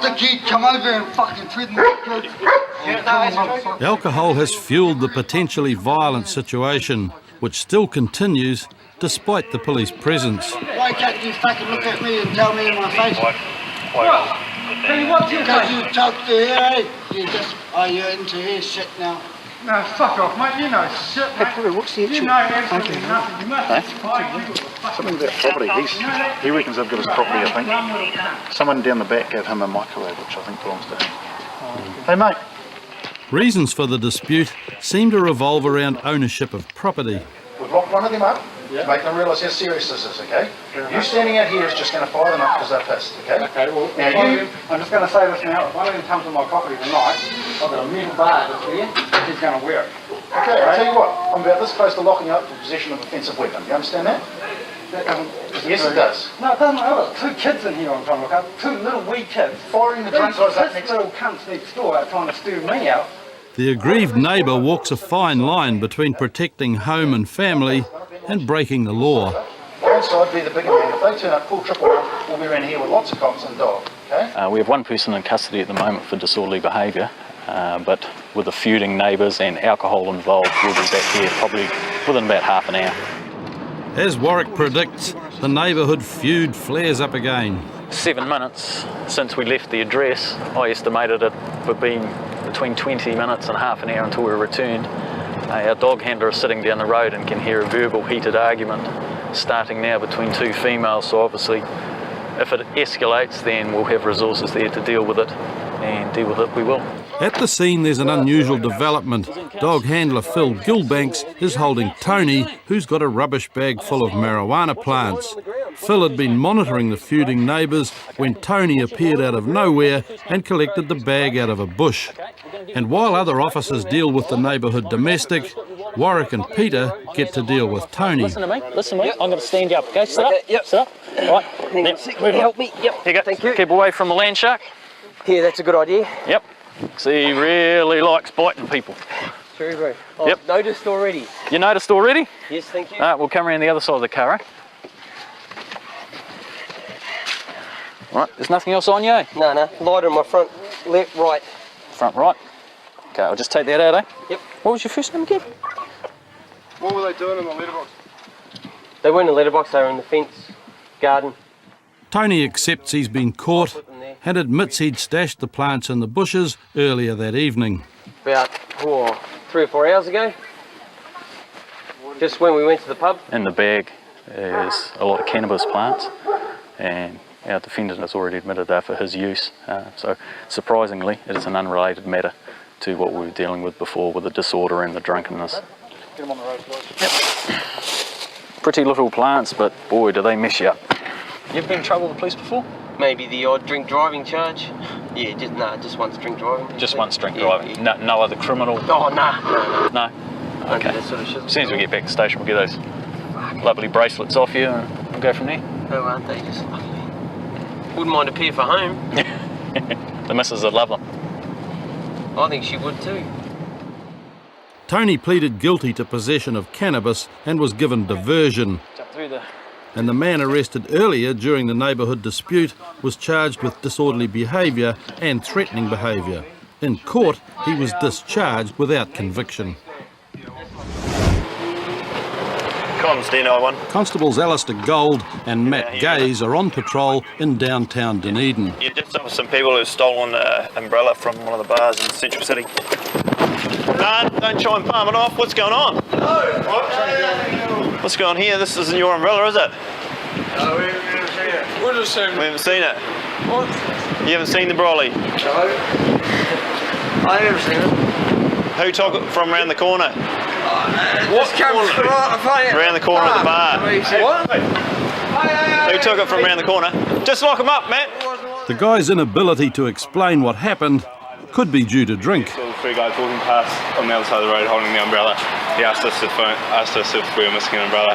The kid come over and fucking threaten the kid. Alcohol has fuelled the potentially violent situation, which still continues despite the police presence. Why can't you fucking look at me and tell me in my face? What? Because you talk to here, eh? You're into here shit now. No, fuck off, mate. You know shit, mate. Hey, what's the issue? You know absolutely nothing. You must Something about property. He reckons they've got his property, I think. Someone down the back gave him a microwave, which I think belongs to him. Hey, mate. Reasons for the dispute seem to revolve around ownership of property. We've locked one of them up to make them realise how serious this is, okay? You standing out here is just going to fire them up because they're pissed, okay? Okay, well, now I'm just going to say this now. If one of them comes on my property tonight, I've got a metal bar that's here, he's going to wear it. Okay, I'll tell you what. I'm about this close to locking up for possession of offensive weapon. You understand that? That doesn't... Yes, it does. No, it doesn't. I've got 2 kids in here I'm trying to look up. 2 little wee kids. Firing the drink guys up next little cunts next door are trying to stew me out. The aggrieved neighbour walks a fine line between protecting home and family and breaking the law. One side be the bigger man. If they turn up full triple, we'll be around here with lots of cops and dog. We have one person in custody at the moment for disorderly behaviour, but with the feuding neighbours and alcohol involved, we'll be back here probably within about half an hour. As Warwick predicts, the neighbourhood feud flares up again. 7 minutes since we left the address. I estimated it for being between 20 minutes and half an hour until we returned. Our dog handler is sitting down the road and can hear a verbal heated argument starting now between two females, so obviously if it escalates then we'll have resources there to deal with it, and deal with it we will. At the scene there's an unusual development. Dog handler Phil Gilbanks is holding Tony, who's got a rubbish bag full of marijuana plants. Phil had been monitoring the feuding neighbours when Tony appeared out of nowhere and collected the bag out of a bush. And while other officers deal with the neighbourhood domestic, Warwick and Peter get to deal with Tony. Listen to me, I'm going to stand you up, okay? Sit up, sit up. Right, Help me, yep. Here you go. Thank you. Keep away from the land shark. Yeah, that's a good idea. Yep. See, he really likes biting people. True, bro. Yep. Noticed already. You noticed already? Yes, thank you. All right, we'll come around the other side of the car, eh? Right, there's nothing else on you, eh? No, lighter in my front, left, right. Front right. Okay, I'll just take that out, eh? Yep. What was your first name again? What were they doing in the letterbox? They weren't in the letterbox, they were in the fence, garden. Tony accepts he's been caught and admits he'd stashed the plants in the bushes earlier that evening. About 3 or 4 hours ago, just when we went to the pub. In the bag is a lot of cannabis plants, and our defendant has already admitted they're for his use. So surprisingly, it is an unrelated matter to what we were dealing with before with the disorder and the drunkenness. Get them on the road, Yep. Pretty little plants, but boy, do they mess you up. You ever been in trouble with the police before? Maybe the odd drink driving charge. Yeah, just once drink driving. Just once drink driving? Yeah. No other criminal? Oh, no. No? Okay. That sort of shit. As soon as we get back to the station, we'll get those lovely bracelets off you and we'll go from there. Oh, aren't they just lovely? Wouldn't mind a pair for home. The missus would love them. I think she would too. Tony pleaded guilty to possession of cannabis and was given diversion. Jump through the... And the man arrested earlier during the neighbourhood dispute was charged with disorderly behaviour and threatening behaviour. In court, he was discharged without conviction. Comms, DNI1. Constables Alistair Gold and Matt Gaze are on patrol in downtown Dunedin. You just saw some people who've stolen an umbrella from one of the bars in Central City. No, don't try and palm it off. What's going on? What's going on here? This isn't your umbrella, is it? No, we haven't seen it. We'll just see it. We haven't seen it. What? You haven't seen the brolly? No. I never seen it. Who took it from around the corner? What comes around the corner of the bar? What? Who took it from around the corner? Just lock him up, Matt. The guy's inability to explain what happened could be due to drink. So 3 guys walking past on the other side of the road holding the umbrella. He asked us if we were missing an umbrella.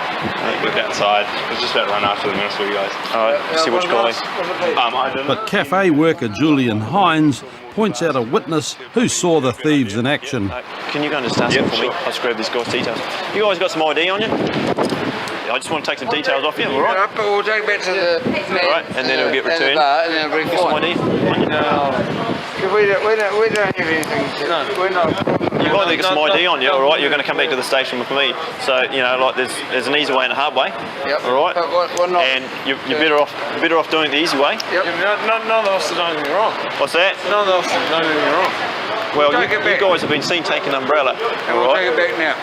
We looked outside. I was just about to run after them and I saw you guys. Alright, see what you're calling. I didn't. But cafe worker Julian Hines points out a witness who saw the thieves in action. Can you go and just ask him for me? I'll just grab this guy's details. You guys got some ID on you? I just want to take some details off you, alright? Yeah, but we'll take it back to the... Alright, and then it'll get returned. And then bring some ID? No. We don't have anything. No. We're not... You've got to get some ID on you, alright? You're going to come back to the station with me. So, you know, like there's an easy way and a hard way. Yep. Alright? But we're not... And you're better off doing it the easy way. Yep. None of us are doing anything wrong. What's that? None of us are doing anything wrong. Well, you guys have been seen taking an umbrella. And we'll take it back now.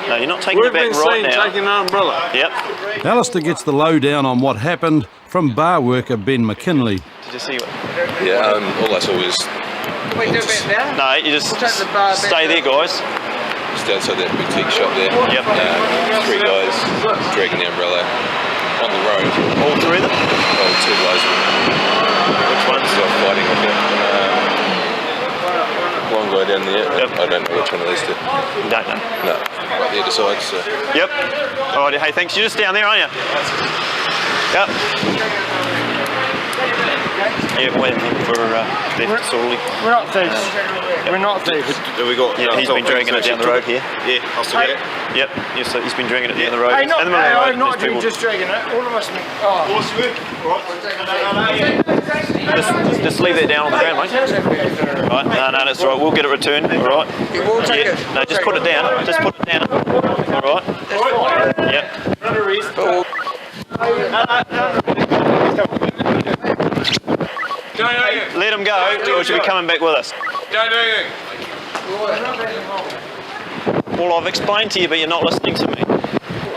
No, you're not taking it back right now. We've been seen taking an umbrella. Yep. Alistair gets the lowdown on what happened from bar worker Ben McKinley. Did you see what? Yeah, all I saw was... We do it now? No, you just stay there, guys. Just outside that boutique shop there. Yep. 3 guys dragging the umbrella on the road. All 3 of them? Oh, 2 guys. Which ones? Still fighting with it. One guy down there. Yep. I don't know which one of these 2. You don't know? No. Right there decides. So. Yep. Alrighty, hey, thanks. You're just down there, aren't you? Yep. Yeah, waiting for theft disorderly. We're not thieves. We're not thieves. Have we got... Yeah, he's been dragging it down the road here. Yeah, I'll still get it. Yep, yes, so he's been dragging it down the road. Hey, not, I'm not just dragging it. All of us... Oh. Just just leave that down on the ground, mate. Right, no, that's all right. We'll get it returned. All right. You will take it. No, just put it down. Just put it down. All right. Yep. Let him go, or should be coming back with us. Don't do anything. Well, I've explained to you, but you're not listening to me.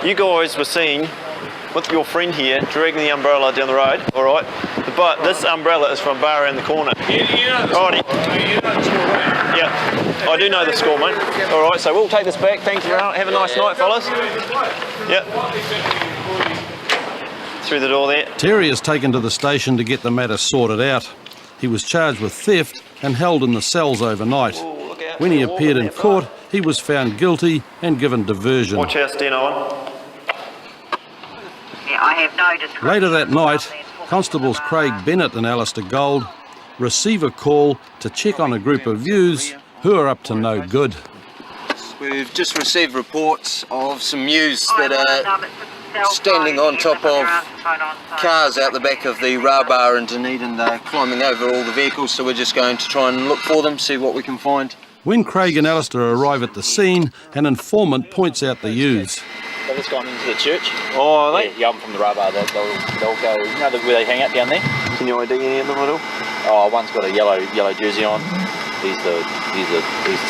You guys were seen with your friend here dragging the umbrella down the road, all right? But this umbrella is from bar around the corner. Righty. Yeah, I do know the score, mate. All right, so we'll take this back. Thank you. Have a nice night, fellas. Yep. Through the door there. Terry is taken to the station to get the matter sorted out. He was charged with theft and held in the cells overnight. When he appeared in court, he was found guilty and given diversion. Watch out, Steno. I have no discretion. Later that night, Constables Craig Bennett and Alistair Gold receive a call to check on a group of youths who are up to no good. We've just received reports of some youths that are standing on top of cars out the back of the Rabar in Dunedin. They're climbing over all the vehicles, so we're just going to try and look for them, see what we can find. When Craig and Alistair arrive at the scene, an informant points out the youths. They've just gone into the church. Oh, are they? Yeah, I'm from the Rabar. They'll go, you know where they hang out down there? Can you ID any of them at all? Oh, one's got a yellow jersey on. He's the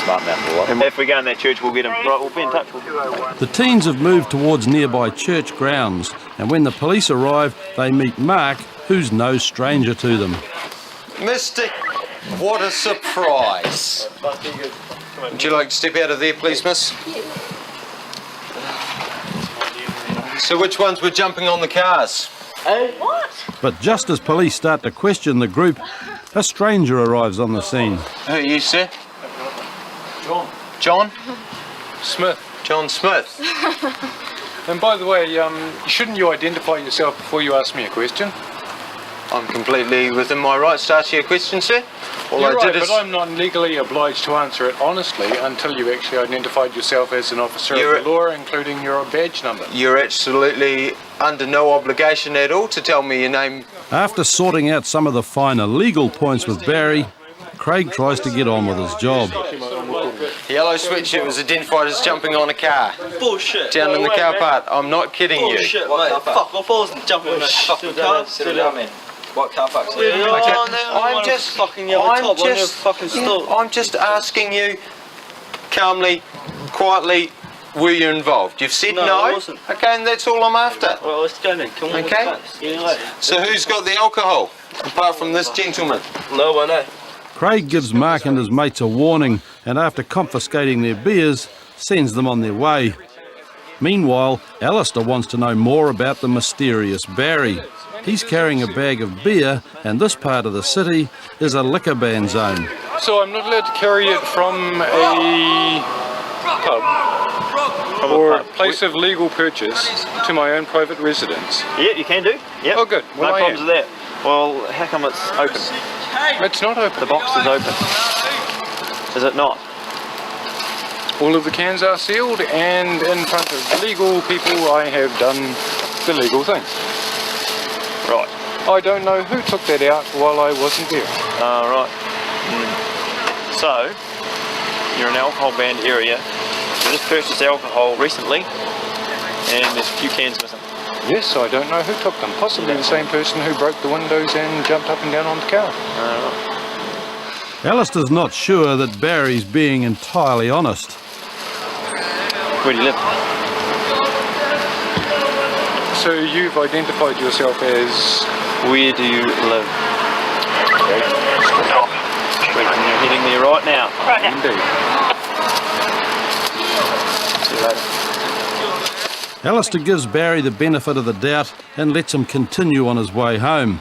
smart mouth. And if we go in that church, we'll get him. Right, we'll be in touch. The teens have moved towards nearby church grounds, and when the police arrive, they meet Mark, who's no stranger to them. Mystic, what a surprise. Would you like to step out of there, please, miss? So which ones were jumping on the cars? What? But just as police start to question the group, a stranger arrives on the scene. Who are you, sir? John. John? Smith. John Smith. And by the way, shouldn't you identify yourself before you ask me a question? I'm completely within my rights to ask you a question, sir. All You're I right, did is... but I'm not legally obliged to answer it honestly until you've actually identified yourself as an officer of the law, including your badge number. You're absolutely under no obligation at all to tell me your name. After sorting out some of the finer legal points with Barry, Craig tries to get on with his job. The yellow sweatshirt was identified as jumping on a car. Bullshit. Down in the car park. I'm not kidding you. Bullshit, mate. Fuck off, I wasn't jumping on a fucking car. Sit down, man. What car park's it? I'm just asking you calmly, quietly, were you involved? You've said no. I wasn't. Okay, and that's all I'm after. Well, let's go then. Come on. Okay. So who's got the alcohol, apart from this gentleman? No one, eh? Craig gives Mark and his mates a warning, and after confiscating their beers, sends them on their way. Meanwhile, Alistair wants to know more about the mysterious Barry. He's carrying a bag of beer, and this part of the city is a liquor ban zone. So I'm not allowed to carry it from a pub or a place of legal purchase to my own private residence? Yeah, you can do. Yep. Oh, good. No problems with that. Well, how come it's open? It's not open. The box is open. Is it not? All of the cans are sealed, and in front of legal people I have done the legal thing. Right. I don't know who took that out while I wasn't there. Right. So, you're in an alcohol banned area. You just purchased alcohol recently, and there's a few cans missing. Yes, I don't know who took them. Possibly the same person who broke the windows and jumped up and down on the car. Alistair's not sure that Barry's being entirely honest. Where do you live? So you've identified yourself as... Where do you live? Okay. You're heading there right now. Right now. Indeed. See you later. Alistair gives Barry the benefit of the doubt and lets him continue on his way home.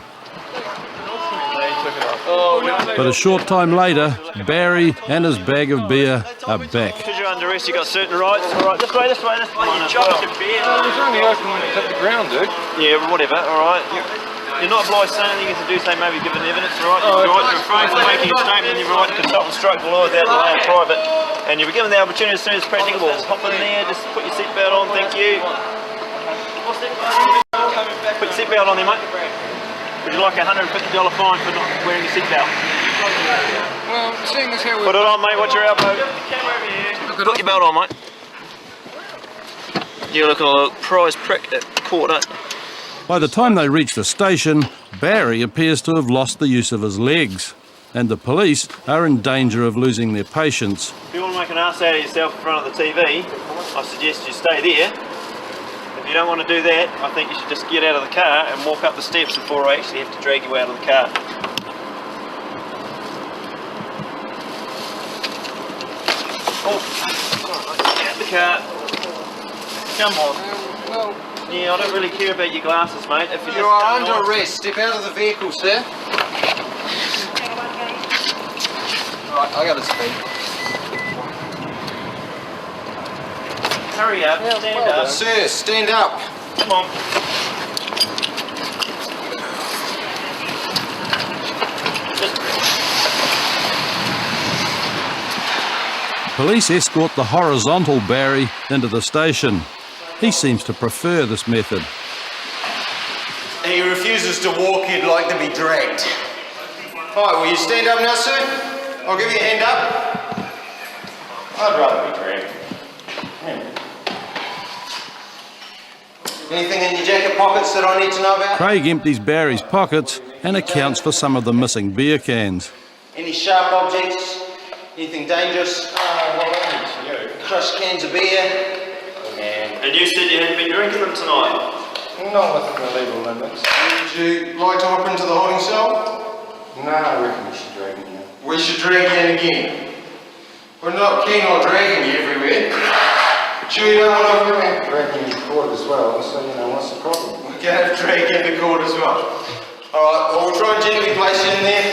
But a short time later, Barry and his bag of beer are back. Because you're under arrest, you've got certain rights. All right, this way, this way, this way. You jumped your beer. It's only open when it's at the ground, dude. Yeah, whatever, all right. You're not obliged to say anything to do, say maybe give an evidence, all right? You're right to refrain from making a statement, you're right to consult and stroke the law without delaying private. And you'll be given the opportunity as soon as practicable. Hop in there, just put your seatbelt on, thank you. Put your seatbelt on there, mate. Would you like a $150 fine for not wearing your seatbelt? Well, seeing as how we Put it on, mate. Watch your elbow. Put your belt on, mate. You're looking a little prize prick at court, aren't you? By the time they reach the station, Barry appears to have lost the use of his legs, and the police are in danger of losing their patience. If you want to make an ass out of yourself in front of the TV, I suggest you stay there. If you don't want to do that, I think you should just get out of the car and walk up the steps before I actually have to drag you out of the car. Oh, out the car. Come on. Yeah, I don't really care about your glasses, mate. If You are under arrest. Step out of the vehicle, sir. Right, I gotta speak. Hurry up, stand up. Sir, stand up. Come on. Police escort the horizontal Barry into the station. He seems to prefer this method. He refuses to walk, he'd like to be dragged. Alright, will you stand up now, sir? I'll give you a hand up. I'd rather be dragged. Anything in your jacket pockets that I need to know about? Craig empties Barry's pockets and accounts for some of the missing beer cans. Any sharp objects? Anything dangerous? Crushed cans of beer? And you said you hadn't been drinking them tonight? Not within the legal limits. Would you like to hop into the holding cell? No, I reckon we should drag you in. We should drag you in again. We're not keen on dragging you everywhere. Sure you don't want to drag you into court as well, so you know, what's the problem? We can have drag you into court as well. Alright, well we'll try and gently place you in there.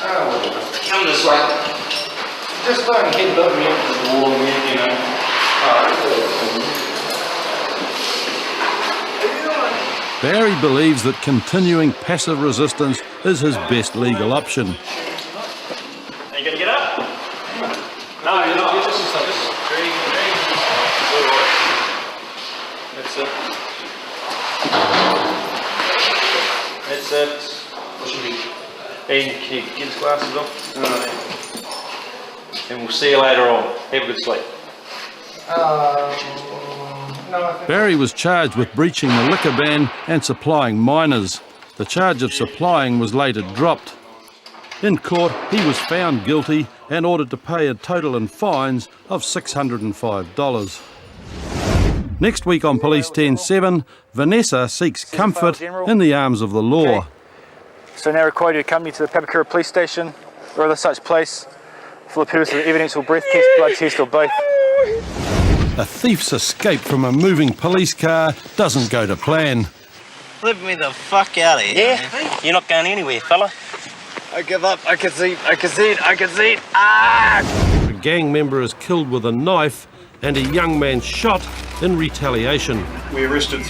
Oh, whatever. Come this way. Just don't headbutt me into the wall, you know. Barry believes that continuing passive resistance is his best legal option. Are you going to get up? No, you're not. Just drag. That's it. That's it. What should we... Ian, can you get his glasses off? And we'll see you later on. Have a good sleep. Barry was charged with breaching the liquor ban and supplying minors. The charge of supplying was later dropped. In court, he was found guilty and ordered to pay a total in fines of $605. Next week on Police 10-7, Vanessa seeks comfort in the arms of the law. So now required you to accompany to the Papakura police station or other such place for the purpose of evidence or breath test, blood test or both. A thief's escape from a moving police car doesn't go to plan. Leave me the fuck out of here. Yeah? Man. You're not going anywhere, fella. I give up. I can see it. Ah! A gang member is killed with a knife and a young man shot in retaliation. We arrested